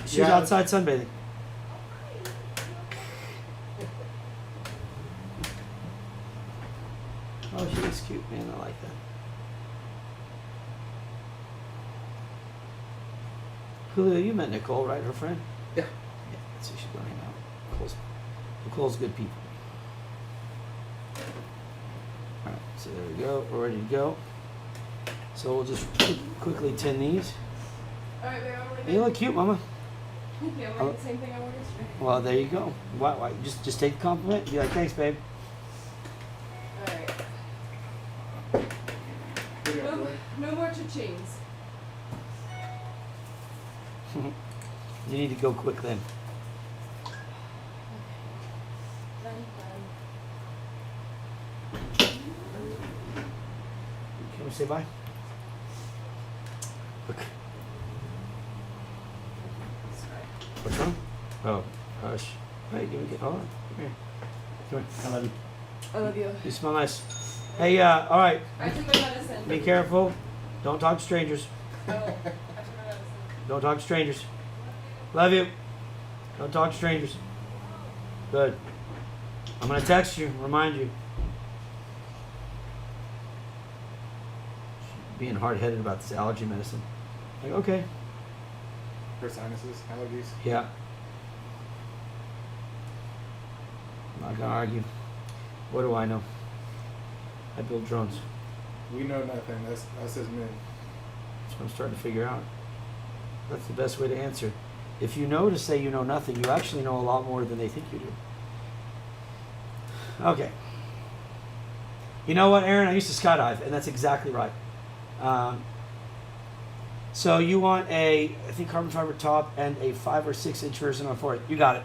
She was outside sunbathing. Oh, she looks cute, man. I like that. Julio, you met Nicole, right? Her friend? Yeah. Yeah, that's who she's going to hang out. Nicole's good people. All right, so there we go. We're ready to go. So we'll just quickly tin these. Alright, babe, I'm gonna You look cute, Mama. Yeah, I'm wearing the same thing I wore yesterday. Well, there you go. Why? Just take the compliment. Be like, thanks, babe. Alright. Look at No, that, no more cha-chings. You need to go quick then. Done. Can we say bye? Look. Sorry. What's wrong? Oh, hush. Hey, give me hold on. Come here. Come here. I love you. I love you. You smell nice. Hey, all right. I took my medicine. Be careful. Don't talk to strangers. Oh, I took my medicine. Don't talk to strangers. Love you. Don't talk to strangers. Good. I'm gonna text you, remind you. Being hard-headed about this allergy medicine. Like, okay. For sinuses, allergies. Yeah. I'm not gonna argue. What do I know? I build drones. We know nothing. That's us as men. That's what I'm starting to figure out. That's the best way to answer. If you know to say you know nothing, you actually know a lot more than they think you do. Okay. You know what, Aaron? I used to skydive, and that's exactly right. So you want I think carbon fiber top and a 5 or 6 inch version for it. You got it.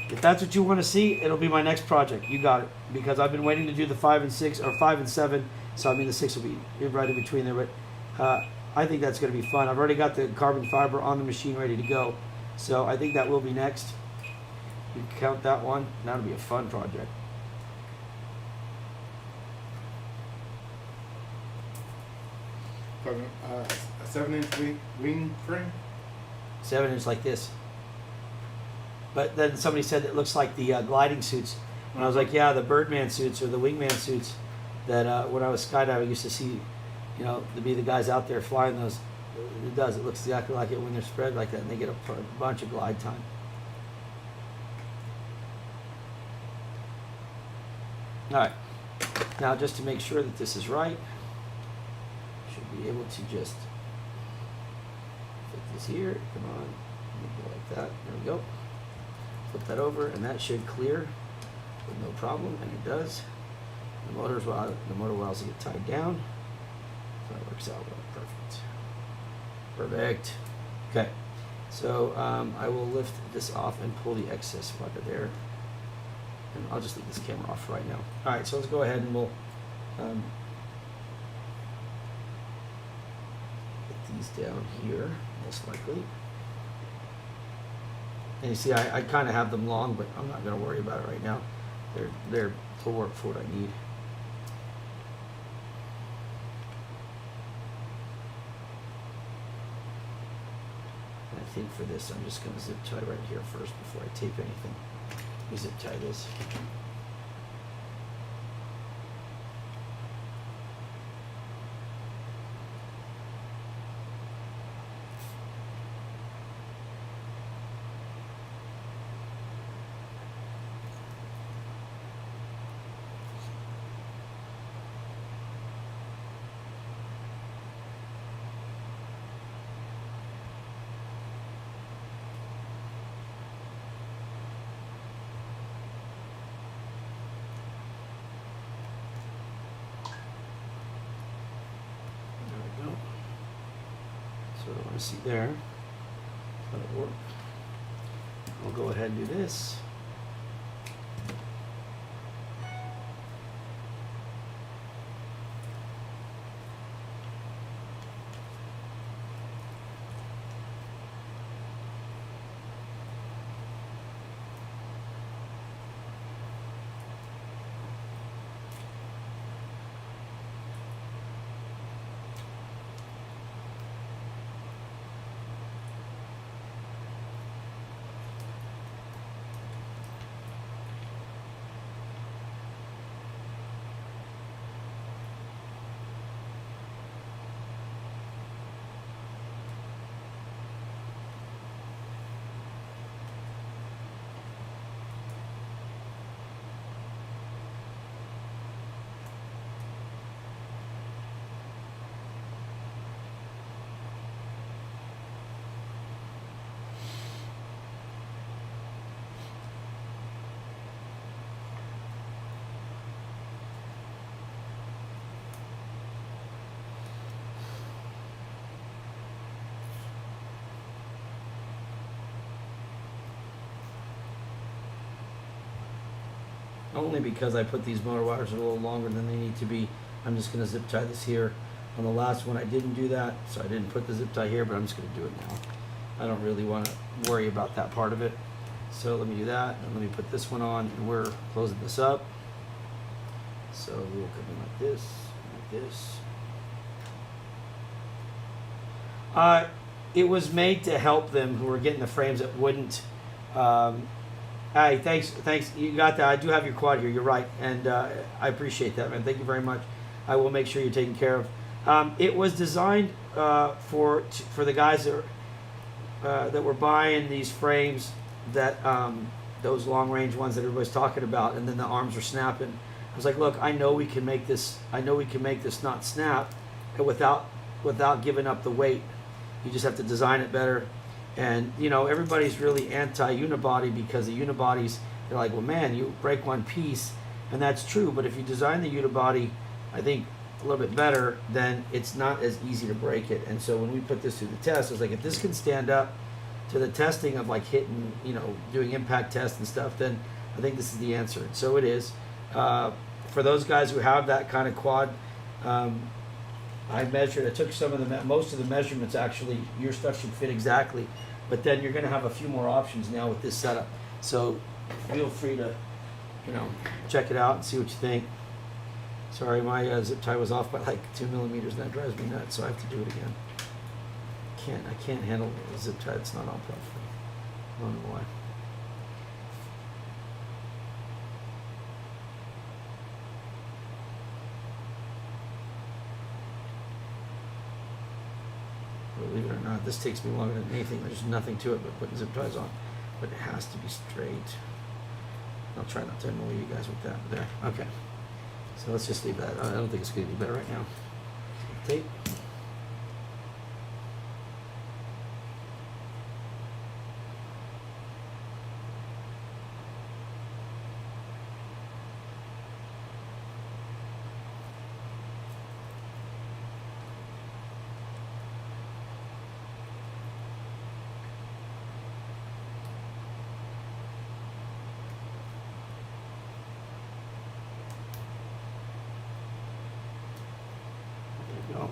If that's what you want to see, it'll be my next project. You got it. Because I've been waiting to do the 5 and 6, or 5 and 7. So I mean the 6 will be right in between there. But I think that's going to be fun. I've already got the carbon fiber on the machine ready to go. So I think that will be next. You count that one. That'll be a fun project. Talking a 7-inch wing frame. 7 inch like this. But then somebody said it looks like the gliding suits. And I was like, yeah, the Birdman suits or the Wingman suits that when I was skydiving, I used to see, you know, to be the guys out there flying those. it does. It looks exactly like it when they're spread like that, and they get a bunch of glide time. All right. Now, just to make sure that this is right, should be able to just fit this here. Come on, let me go like that. There we go. Flip that over, and that should clear with no problem, and it does. The motor wells get tied down, so that works out well. Perfect. Perfect. Okay, so I will lift this off and pull the excess rudder there, and I'll just leave this camera off right now. All right, so let's go ahead and we'll get these down here, most likely. And you see, I kind of have them long, but I'm not going to worry about it right now. They'll work for what I need. And I think for this, I'm just going to zip tie right here first before I tape anything. Let me zip tie this. So what I want to see there, that'll work. I'll go ahead and do this. Only because I put these motor wires a little longer than they need to be. I'm just going to zip tie this here. On the last one I didn't do that, so I didn't put the zip tie here, but I'm just going to do it now. I don't really want to worry about that part of it. So let me do that, and let me put this one on, and we're closing this up. So we'll come in like this, it was made to help them who were getting the frames that wouldn't. Hey, thanks. You got that. I do have your quad here. You're right, and I appreciate that, man. Thank you very much. I will make sure you're taken care of. It was designed for the guys that were buying these frames, that those long range ones that everybody's talking about, and then the arms are snapping. I was like, look, I know we can make this. I know we can make this not snap, without giving up the weight. You just have to design it better. And, you know, everybody's really anti-unibody because the unibodies, they're like, well, man, you break one piece, and that's true. But if you design the unibody, I think, a little bit better, then it's not as easy to break it. And so when we put this through the test, I was like, if this can stand up to the testing of like hitting, you know, doing impact tests and stuff, then I think this is the answer. And so it is. For those guys who have that kind of quad, I took most of the measurements actually. Your stuff should fit exactly, but then you're going to have a few more options now with this setup. So feel free to, you know, check it out and see what you think. Sorry, my zip tie was off by like 2 millimeters, and that drives me nuts. So I have to do it again. I can't handle a zip tie that's not on properly. I don't know why. believe it or not, this takes me longer than anything. There's nothing to it but putting zip ties on. But it has to be straight. I'll try not to annoy you guys with that. There. Okay. So let's just leave that. I don't think it's going to be better right now. Tape. Go.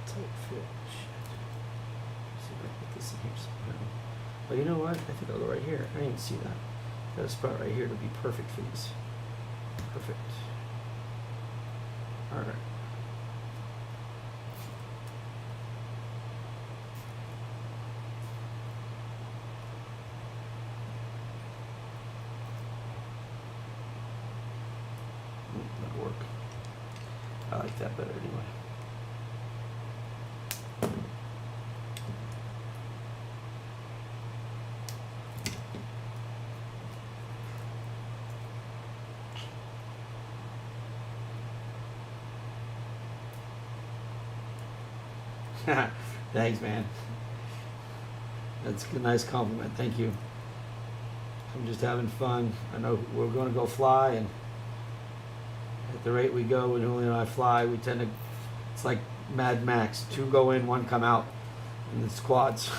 Tight fit. Shit. See if I can put this in here somehow. But you know what? I think I'll go right here. I didn't even see that. Got a spot right here to be perfect for these. Perfect. Alright. That'll work. I like that better anyway. Thanks, man. That's a nice compliment. Thank you. I'm just having fun. I know we're going to go fly, and at the rate we go, when Julio and I fly, we tend to, it's like Mad Max. 2 go in, 1 come out, and it's quads.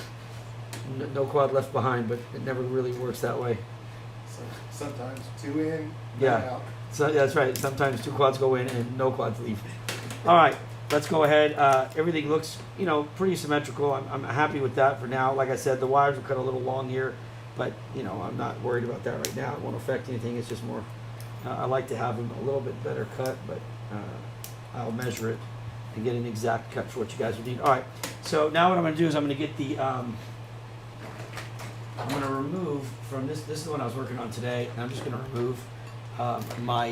No quad left behind, but it never really works that way. So sometimes 2 in, Yeah. 1 out. So that's right. Sometimes 2 quads go in and no quads leave. All right, let's go ahead. Everything looks, pretty symmetrical. I'm happy with that for now. Like I said, the wires are cut a little long here, but I'm not worried about that right now. It won't affect anything. It's just more. I like to have them a little bit better cut, but I'll measure it and get an exact cut for what you guys would need. All right. So now what I'm going to do is I'm going to get the. I'm going to remove from this. This is the one I was working on today, and I'm just going to remove my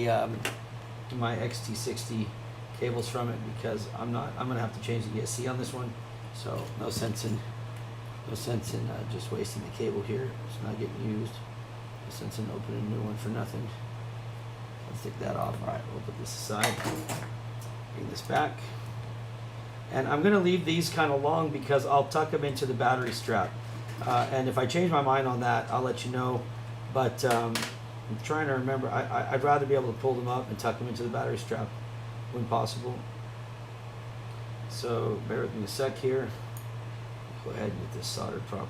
XT60 cables from it because I'm going to have to change the ESC on this one. So no sense in just wasting the cable here. It's not getting used. No sense in opening a new one for nothing. Let's take that off. All right, we'll put this aside. Bring this back. And I'm going to leave these kind of long because I'll tuck them into the battery strap. And if I change my mind on that, I'll let you know. But I'm trying to remember. I'd rather be able to pull them up and tuck them into the battery strap when possible. So bear with me a sec here. Go ahead and get this soldered properly.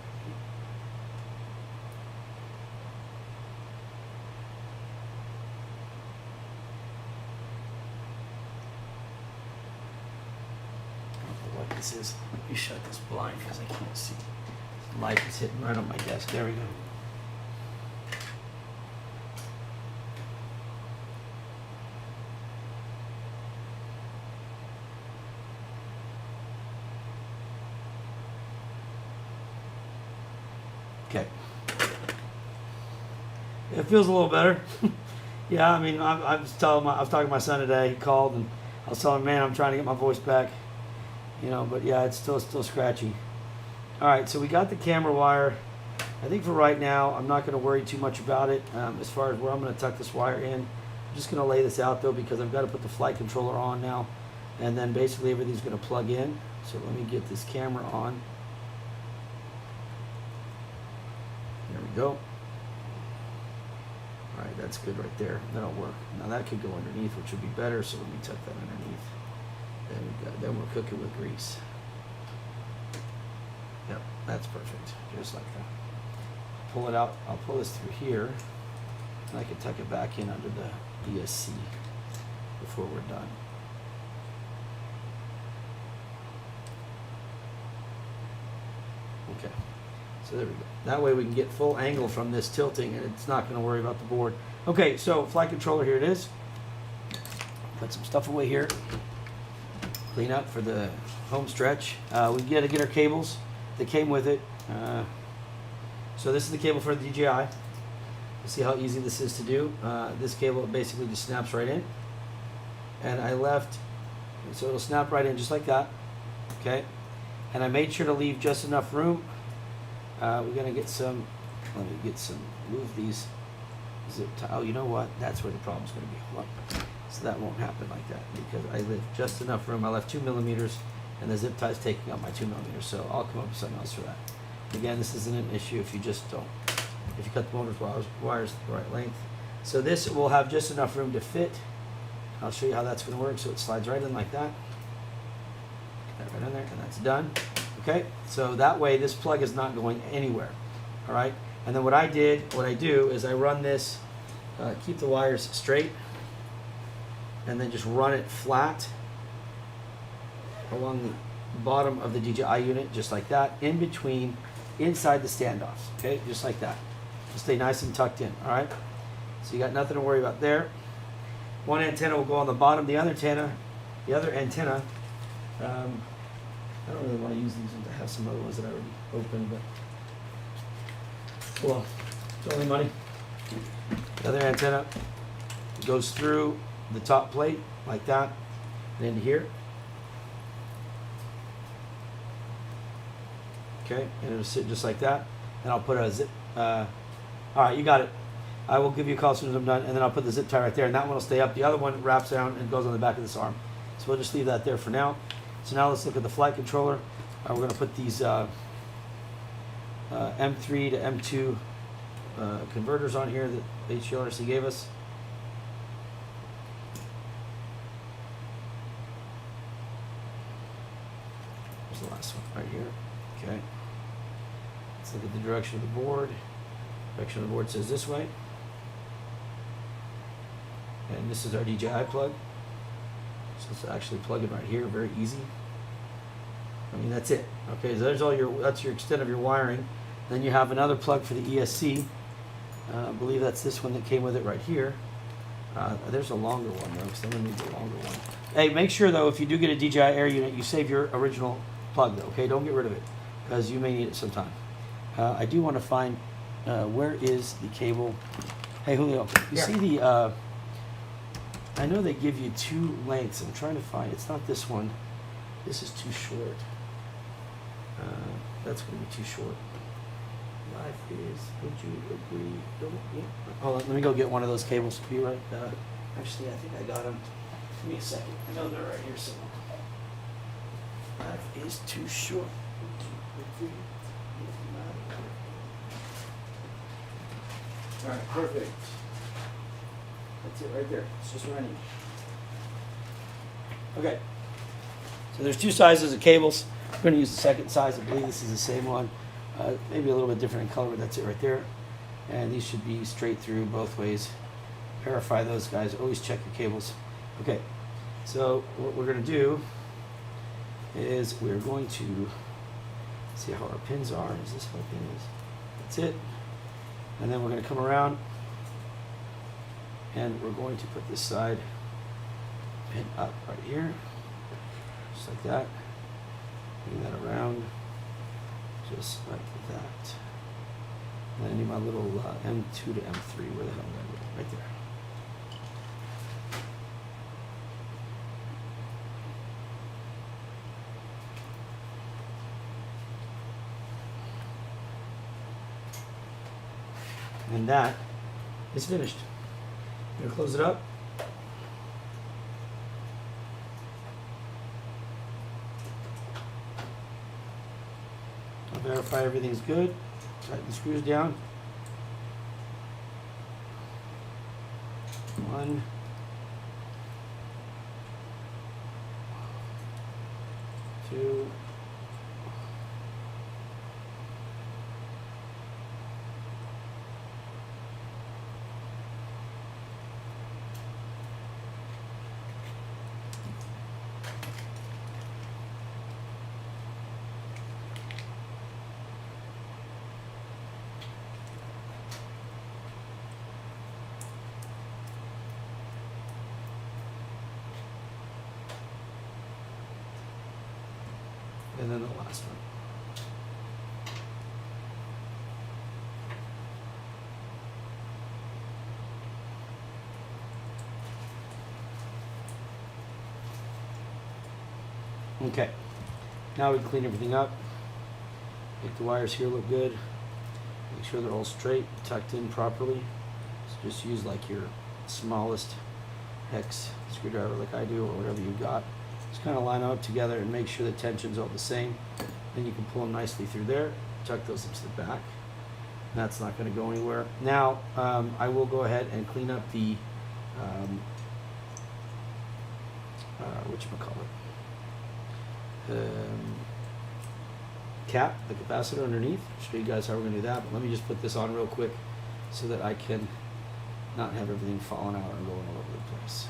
I don't know what this is. Let me shut this blind because I can't see. The light is hitting right on my desk. There we go. Okay. It feels a little better. Yeah, I mean, I was talking to my son today. He called and I was telling him, man, I'm trying to get my voice back. But yeah, it's still scratchy. All right, so we got the camera wire. I think for right now, I'm not going to worry too much about it as far as where I'm going to tuck this wire in. I'm just going to lay this out though because I've got to put the flight controller on now, and then basically everything's going to plug in. So let me get this camera on. There we go. All right, that's good right there. That'll work. Now that could go underneath, which would be better. So let me tuck that underneath. Then we're cooking with grease. Yep, that's perfect. Just like that. Pull it out. I'll pull this through here, and I can tuck it back in under the ESC before we're done. Okay, so there we go. That way we can get full angle from this tilting and it's not going to worry about the board. Okay, so flight controller, here it is. Put some stuff away here. Clean up for the home stretch. We got to get our cables that came with it. So this is the cable for the DJI. You see how easy this is to do. This cable basically just snaps right in. And I left, so it'll snap right in just like that. Okay. And I made sure to leave just enough room. We're going to get some, let me get some, move these zip tie. Oh, you know what? That's where the problem's going to be. Hold on. So that won't happen like that because I left just enough room. I left 2 millimeters and the zip tie is taking up my 2 millimeters. So I'll come up with something else for that. Again, this isn't an issue if you just don't, if you cut the motor's wires the right length. So this will have just enough room to fit. I'll show you how that's going to work. So it slides right in like that. Get that right in there and that's done. Okay, so that way this plug is not going anywhere. All right, and then what I do is I run this, keep the wires straight, and then just run it flat along the bottom of the DJI unit, just like that, in between, inside the standoffs. Okay, just like that. Just stay nice and tucked in. All right, so you got nothing to worry about there. One antenna will go on the bottom. The other antenna. I don't really want to use these ones. I have some other ones that I already opened, but well, it's only money. The other antenna goes through the top plate like that, and into here. Okay, and it'll sit just like that. And I'll put a zip. All right, you got it. I will give you a call as soon as I'm done, and then I'll put the zip tie right there, and that one will stay up. The other one wraps down and goes on the back of this arm. So we'll just leave that there for now. So now let's look at the flight controller. We're going to put these M3 to M2 converters on here that HGLRC gave us. Here's the last one right here. Okay. Let's look at the direction of the board. Direction of the board says this way. And this is our DJI plug. So it's actually plug in right here, very easy. I mean, that's it. Okay, so there's all that's your extent of your wiring. Then you have another plug for the ESC. I believe that's this one that came with it right here. There's a longer one though, because I'm gonna need the longer one. Hey, make sure though, if you do get a DJI Air unit, you save your original plug though, okay? Don't get rid of it, because you may need it sometime. I do want to find, where is the cable? Hey, Julio, you see the, I know they give you 2 lengths. I'm trying to find, it's not this one. This is too short. That's going to be too short. Life is, would you agree? Don't, yeah. Hold on, let me go get one of those cables. Be right. Actually, I think I got them. Give me a second. I know they're right here somewhere. Life is too short. All right, perfect. That's it right there. It's just what I need. Okay. So there's 2 sizes of cables. I'm going to use the second size. I believe this is the same one. Maybe a little bit different in color, but that's it right there. And these should be straight through both ways. Verify those guys. Always check your cables. Okay. So what we're going to do is we're going to see how our pins are. Is this how our pin is? That's it. And then we're going to come around and we're going to put this side pin up right here, just like that. Bring that around, just like that. And I need my little M2 to M3. Where the hell did I go? Right there. And that is finished. I'm going to close it up. I'll verify everything's good. Tighten the screws down. 1, 2, and then the last one. Okay, now we clean everything up. Make the wires here look good. Make sure they're all straight, tucked in properly. So just use like your smallest hex screwdriver like I do, or whatever you got. Just kind of line them up together and make sure the tension's all the same. Then you can pull them nicely through there. Tuck those into the back. That's not going to go anywhere. Now I will go ahead and clean up the whatchamacallit? Cap, the capacitor underneath. I'll show you guys how we're going to do that, but let me just put this on real quick so that I can not have everything falling out and going all over the place.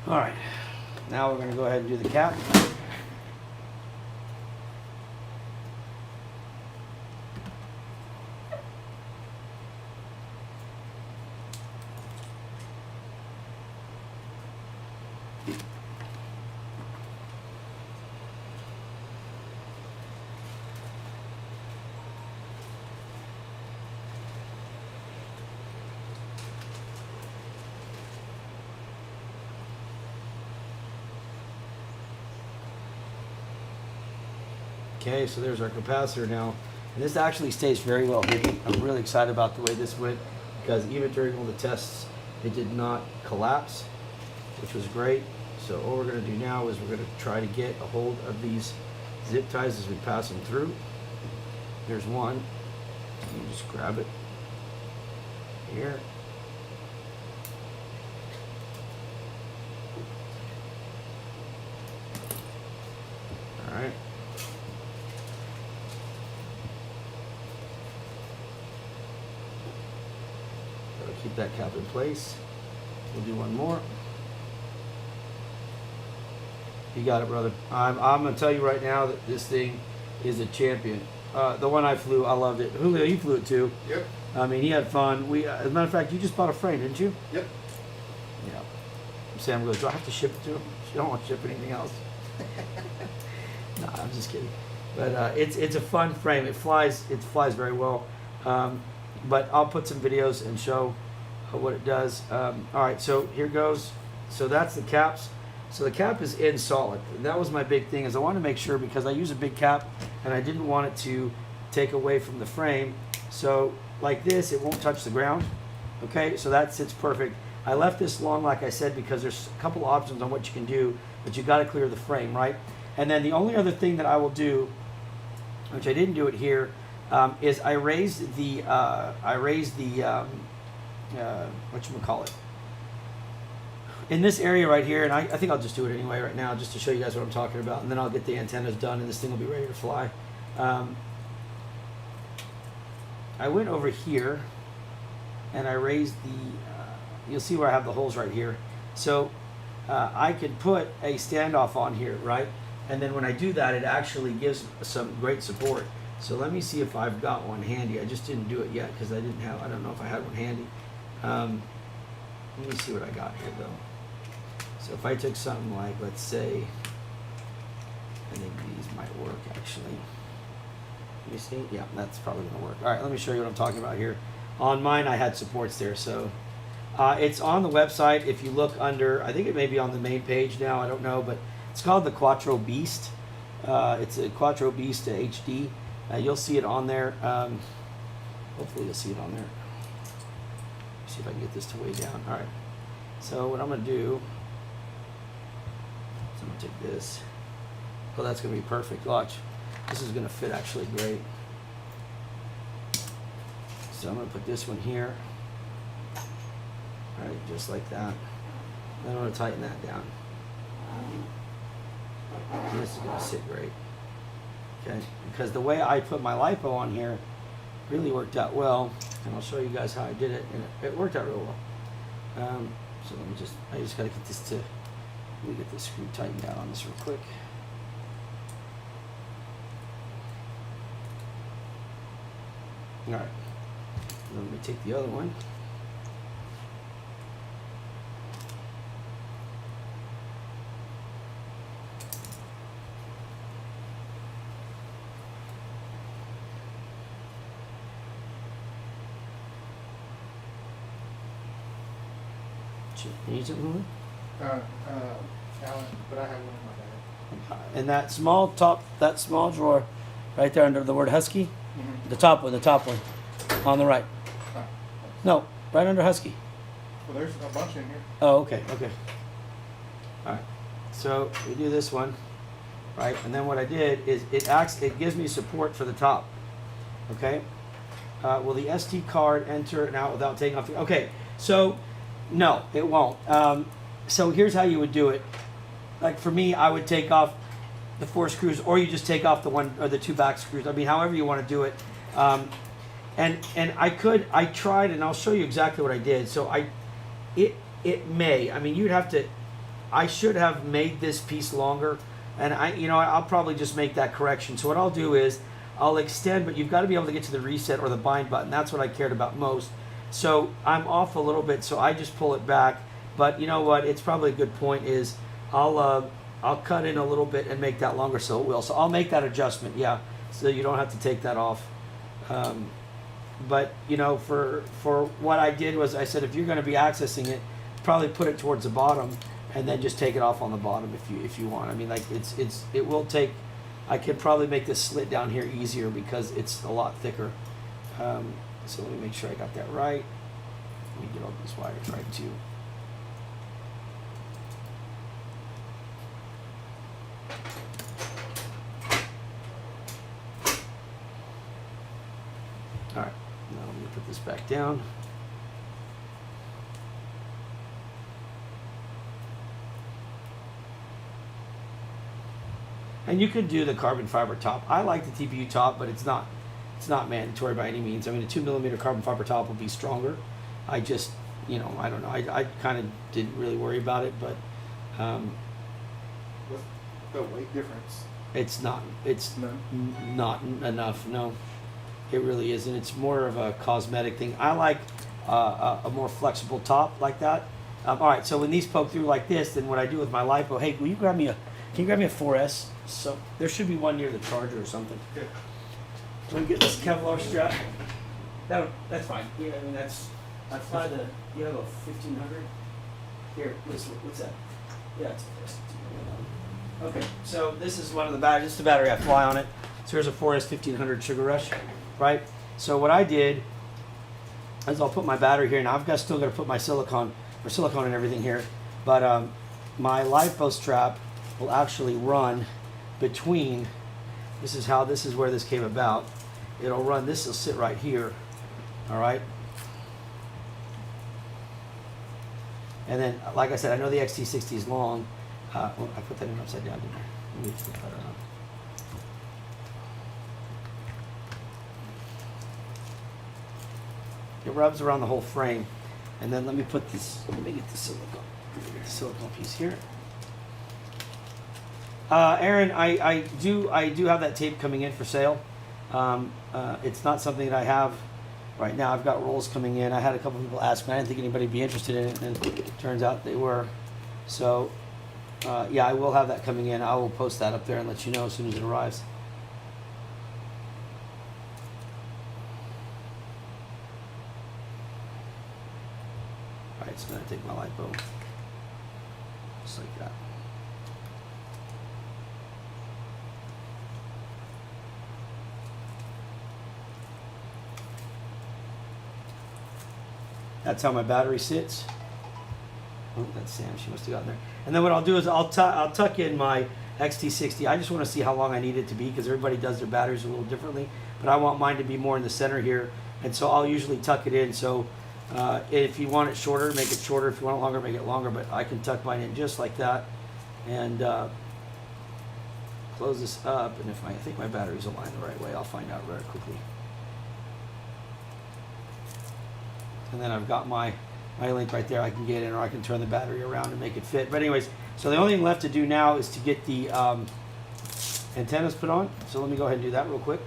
All right, now we're going to go ahead and do the cap. Okay, so there's our capacitor now. And this actually stays very well hidden. I'm really excited about the way this went because even during all the tests, it did not collapse, which was great. So all we're going to do now is we're going to try to get a hold of these zip ties as we pass them through. There's one. You just grab it here. All right. Keep that cap in place. We'll do one more. You got it, brother. I'm going to tell you right now that this thing is a champion. The one I flew, I loved it. Julio, you flew it too. Yep. I mean, he had fun. We, as a matter of fact, you just bought a frame, didn't you? Yep. Yeah. Sam goes, do I have to ship it to him? She don't want to ship anything else. No, I'm just kidding. But it's a fun frame. It flies very well. But I'll put some videos and show what it does. All right, so here goes. So that's the caps. So the cap is in solid. And that was my big thing, is I want to make sure, because I use a big cap and I didn't want it to take away from the frame. So like this, it won't touch the ground. Okay, so that sits perfect. I left this long, like I said, because there's a couple options on what you can do, but you got to clear the frame, right? And then the only other thing that I will do, which I didn't do it here, is I raised the whatchamacallit, in this area right here, and I think I'll just do it anyway right now just to show you guys what I'm talking about, and then I'll get the antennas done and this thing will be ready to fly. I went over here and I raised the, you'll see where I have the holes right here. So I could put a standoff on here, right? And then when I do that, it actually gives some great support. So let me see if I've got one handy. I just didn't do it yet because I don't know if I had one handy. Let me see what I got here though. So if I took something like, let's say, I think these might work actually. You see? Yeah, that's probably gonna work. All right, let me show you what I'm talking about here. On mine, I had supports there, so it's on the website. If you look under, I think it may be on the main page now. I don't know, but it's called the Quattro Beast. It's a Quattro Beast HD. You'll see it on there. Hopefully, you'll see it on there. See if I can get this to way down. All right. So what I'm gonna do is I'm gonna take this. Oh, that's gonna be perfect. Watch. This is gonna fit actually great. So I'm gonna put this one here. All right, just like that. Then I'm gonna tighten that down. And this is gonna sit great. Okay, because the way I put my lipo on here really worked out well, and I'll show you guys how I did it, and it worked out real well. So let me I just gotta get this let me get this screw tightened down on this real quick. All right, then let me take the other one. Need something? Alan, but I have one in my bag. And that small drawer, right there under the word Husky, Mm-hmm. the top one, on the right. Oh, No, right under Husky. well, there's a bunch in here. Oh, okay. All right. So we do this one, right? And then what I did is it gives me support for the top. Okay. Will the SD card enter and out without taking off? Okay. So no, it won't. So here's how you would do it. Like for me, I would take off the 4 screws, or you just take off the 1 or the 2 back screws. I mean, however you want to do it. And I tried, and I'll show you exactly what I did. So it may. I mean, I should have made this piece longer, and I'll probably just make that correction. So what I'll do is I'll extend, but you've got to be able to get to the reset or the bind button. That's what I cared about most. So I'm off a little bit, so I just pull it back. But you know what? It's probably a good point. Is I'll cut in a little bit and make that longer, so it will. So I'll make that adjustment. Yeah, so you don't have to take that off. But for what I did was I said if you're going to be accessing it, probably put it towards the bottom and then just take it off on the bottom if you want. I mean, like it will take. I could probably make this slit down here easier because it's a lot thicker. So let me make sure I got that right. Let me get all these wires right too. All right, now let me put this back down. And you could do the carbon fiber top. I like the TPU top, but it's not mandatory by any means. I mean, a 2mm carbon fiber top will be stronger. I just, I don't know. I kind of didn't really worry about it, but What's the weight difference? it's not. It's None? not enough. No, it really isn't. It's more of a cosmetic thing. I like a more flexible top like that. All right. So when these poke through like this, then what I do with my lipo? Hey, can you grab me a 4S? So there should be one near the charger or something. Good. Let me get this Kevlar strap. That's fine. Yeah, I mean I fly the. You have a 1500. Here, what's that? Yeah, it's a 4S. Okay, so this is one of the batteries. This is the battery I fly on it. So here's a 4S 1500 Sugar Rush, right? So what I did is I'll put my battery here. Now I've still got to put my silicone and everything here, but my lipo strap will actually run between, this is where this came about. It'll run, this will sit right here, all right? And then, like I said, I know the XT60 is long. I put that in upside down, didn't I? Let me flip that around. It rubs around the whole frame. And then let me put this, let me get the silicone piece here. Aaron, I do have that tape coming in for sale. It's not something that I have right now. I've got rolls coming in. I had a couple people ask me. I didn't think anybody'd be interested in it, and it turns out they were. So, yeah, I will have that coming in. I will post that up there and let you know as soon as it arrives. All right, so I'm going to take my lipo, just like that. That's how my battery sits. Oh, that's Sam. She must have gotten there. And then what I'll do is I'll tuck in my XT60. I just want to see how long I need it to be because everybody does their batteries a little differently. But I want mine to be more in the center here. And so I'll usually tuck it in. So if you want it shorter, make it shorter. If you want it longer, make it longer. But I can tuck mine in just like that. And close this up. And if I think my battery's aligned the right way, I'll find out very quickly. And then I've got my link right there. I can get in, or I can turn the battery around and make it fit. But anyways, so the only thing left to do now is to get the antennas put on. So let me go ahead and do that real quick.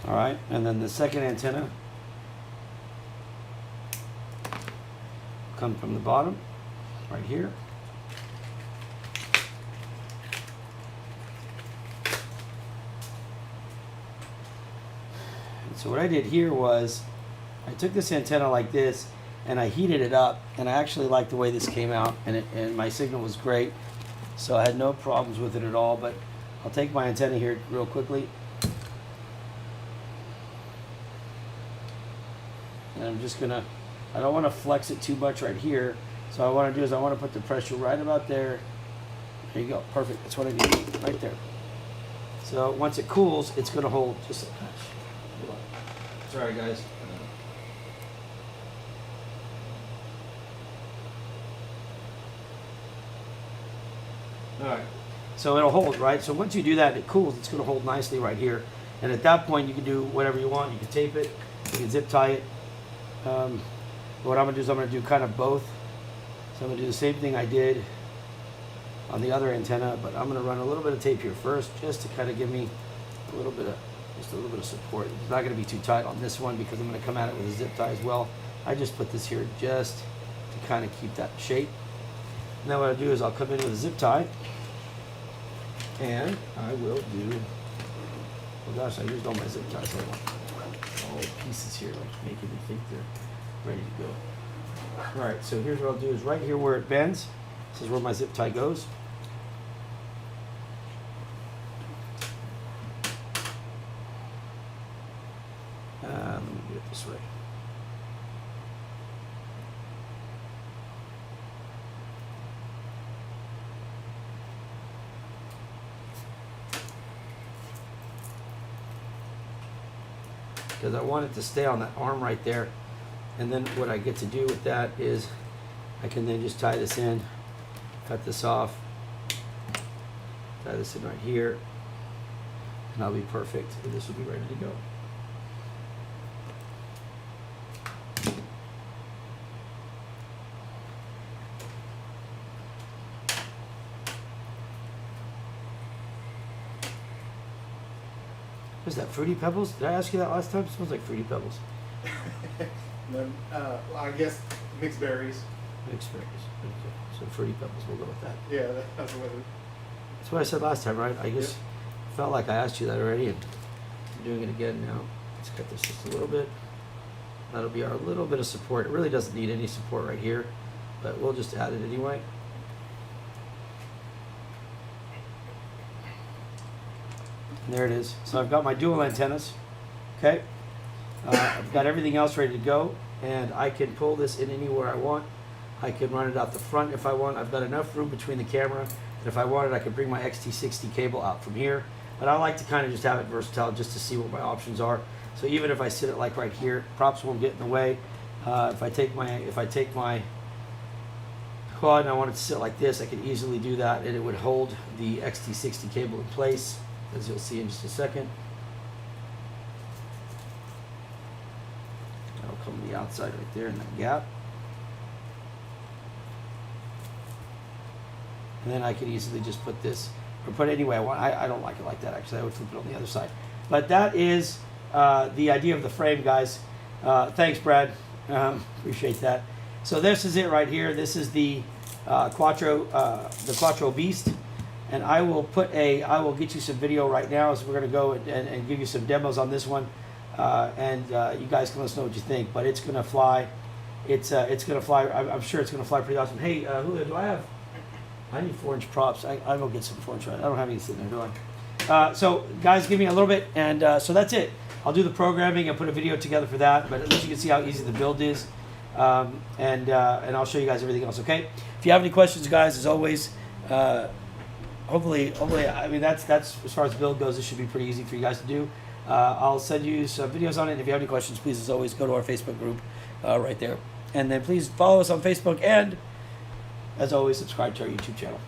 All right, and then the second antenna come from the bottom, right here. And so what I did here was I took this antenna like this and I heated it up, and I actually liked the way this came out, and my signal was great, so I had no problems with it at all. But I'll take my antenna here real quickly. And I'm just gonna, I don't want to flex it too much right here. So what I want to do is I want to put the pressure right about there. There you go, perfect. That's what I need, right there. So once it cools, it's gonna hold just like that. Sorry guys. All right, so it'll hold, right? So once you do that, it cools, it's gonna hold nicely right here. And at that point, you can do whatever you want. You can tape it, you can zip tie it. What I'm going to do is I'm going to do kind of both. So I'm going to do the same thing I did on the other antenna, but I'm going to run a little bit of tape here first, just to kind of give me a little bit of support. It's not going to be too tight on this one because I'm going to come at it with a zip tie as well. I just put this here just to kind of keep that shape. And then what I'll do is I'll come in with a zip tie, and I will do, oh gosh, I used all my zip ties. Hold on. All the pieces here, like making me think they're ready to go. All right, so here's what I'll do is right here where it bends, this is where my zip tie goes. Let me do it this way. Because I want it to stay on that arm right there. And then what I get to do with that is I can then just tie this in, cut this off, tie this in right here, and I'll be perfect. And this will be ready to go. Is that Fruity Pebbles? Did I ask you that last time? It smells like Fruity Pebbles. Then, I guess mixed berries. Mixed berries. Okay. So Fruity Pebbles, we'll go with that. Yeah, that's what it is. That's what I said last time, right? I just felt like I asked you that already, and I'm doing it again now. Let's cut this just a little bit. That'll be our little bit of support. It really doesn't need any support right here, but we'll just add it anyway. And there it is. So I've got my dual antennas. Okay. I've got everything else ready to go, and I can pull this in anywhere I want. I can run it out the front if I want. I've got enough room between the camera that if I wanted, I could bring my XT60 cable out from here. But I like to kind of just have it versatile just to see what my options are. So even if I sit it like right here, props won't get in the way. If I take my quad and I want it to sit like this, I could easily do that, and it would hold the XT60 cable in place, as you'll see in just a second. That'll come to the outside right there in that gap. And then I could easily just put this, or put it any way I want. I don't like it like that, actually. I would flip it on the other side. But that is the idea of the frame, guys. Thanks, Brad. Appreciate that. So this is it right here. This is the Quattro Beast. And I will get you some video right now, as we're going to go and give you some demos on this one. You guys can let us know what you think. But it's going to fly. It's going to fly. I'm sure it's going to fly pretty awesome. Hey, Julio, do I have... I need 4-inch props. I'll go get some 4-inch. I don't have any sitting there, do I? So, guys, give me a little bit, and so that's it. I'll do the programming and put a video together for that, but at least you can see how easy the build is, and I'll show you guys everything else, okay? If you have any questions, guys, as always, hopefully, I mean, that's as far as the build goes, this should be pretty easy for you guys to do. I'll send you some videos on it. If you have any questions, please, as always, go to our Facebook group right there. And then please follow us on Facebook, and as always, subscribe to our YouTube channel.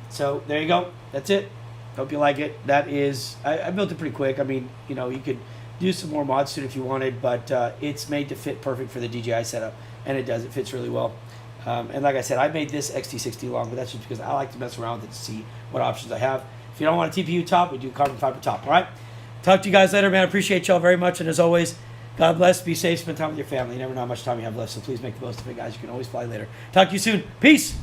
So there you go. That's it. Hope you like it. That is, I built it pretty quick. I mean, you know, you could do some more mods to it if you wanted, but it's made to fit perfect for the DJI setup, and it does. It fits really well. And like I said, I made this XT60 long, but that's just because I like to mess around with it to see what options I have. If you don't want a TPU top, we do carbon fiber top. All right. Talk to you guys later, man. Appreciate y'all very much, and as always, God bless, be safe, spend time with your family. You never know how much time you have left, so please make the most of it, guys. You can always fly later. Talk to you soon. Peace!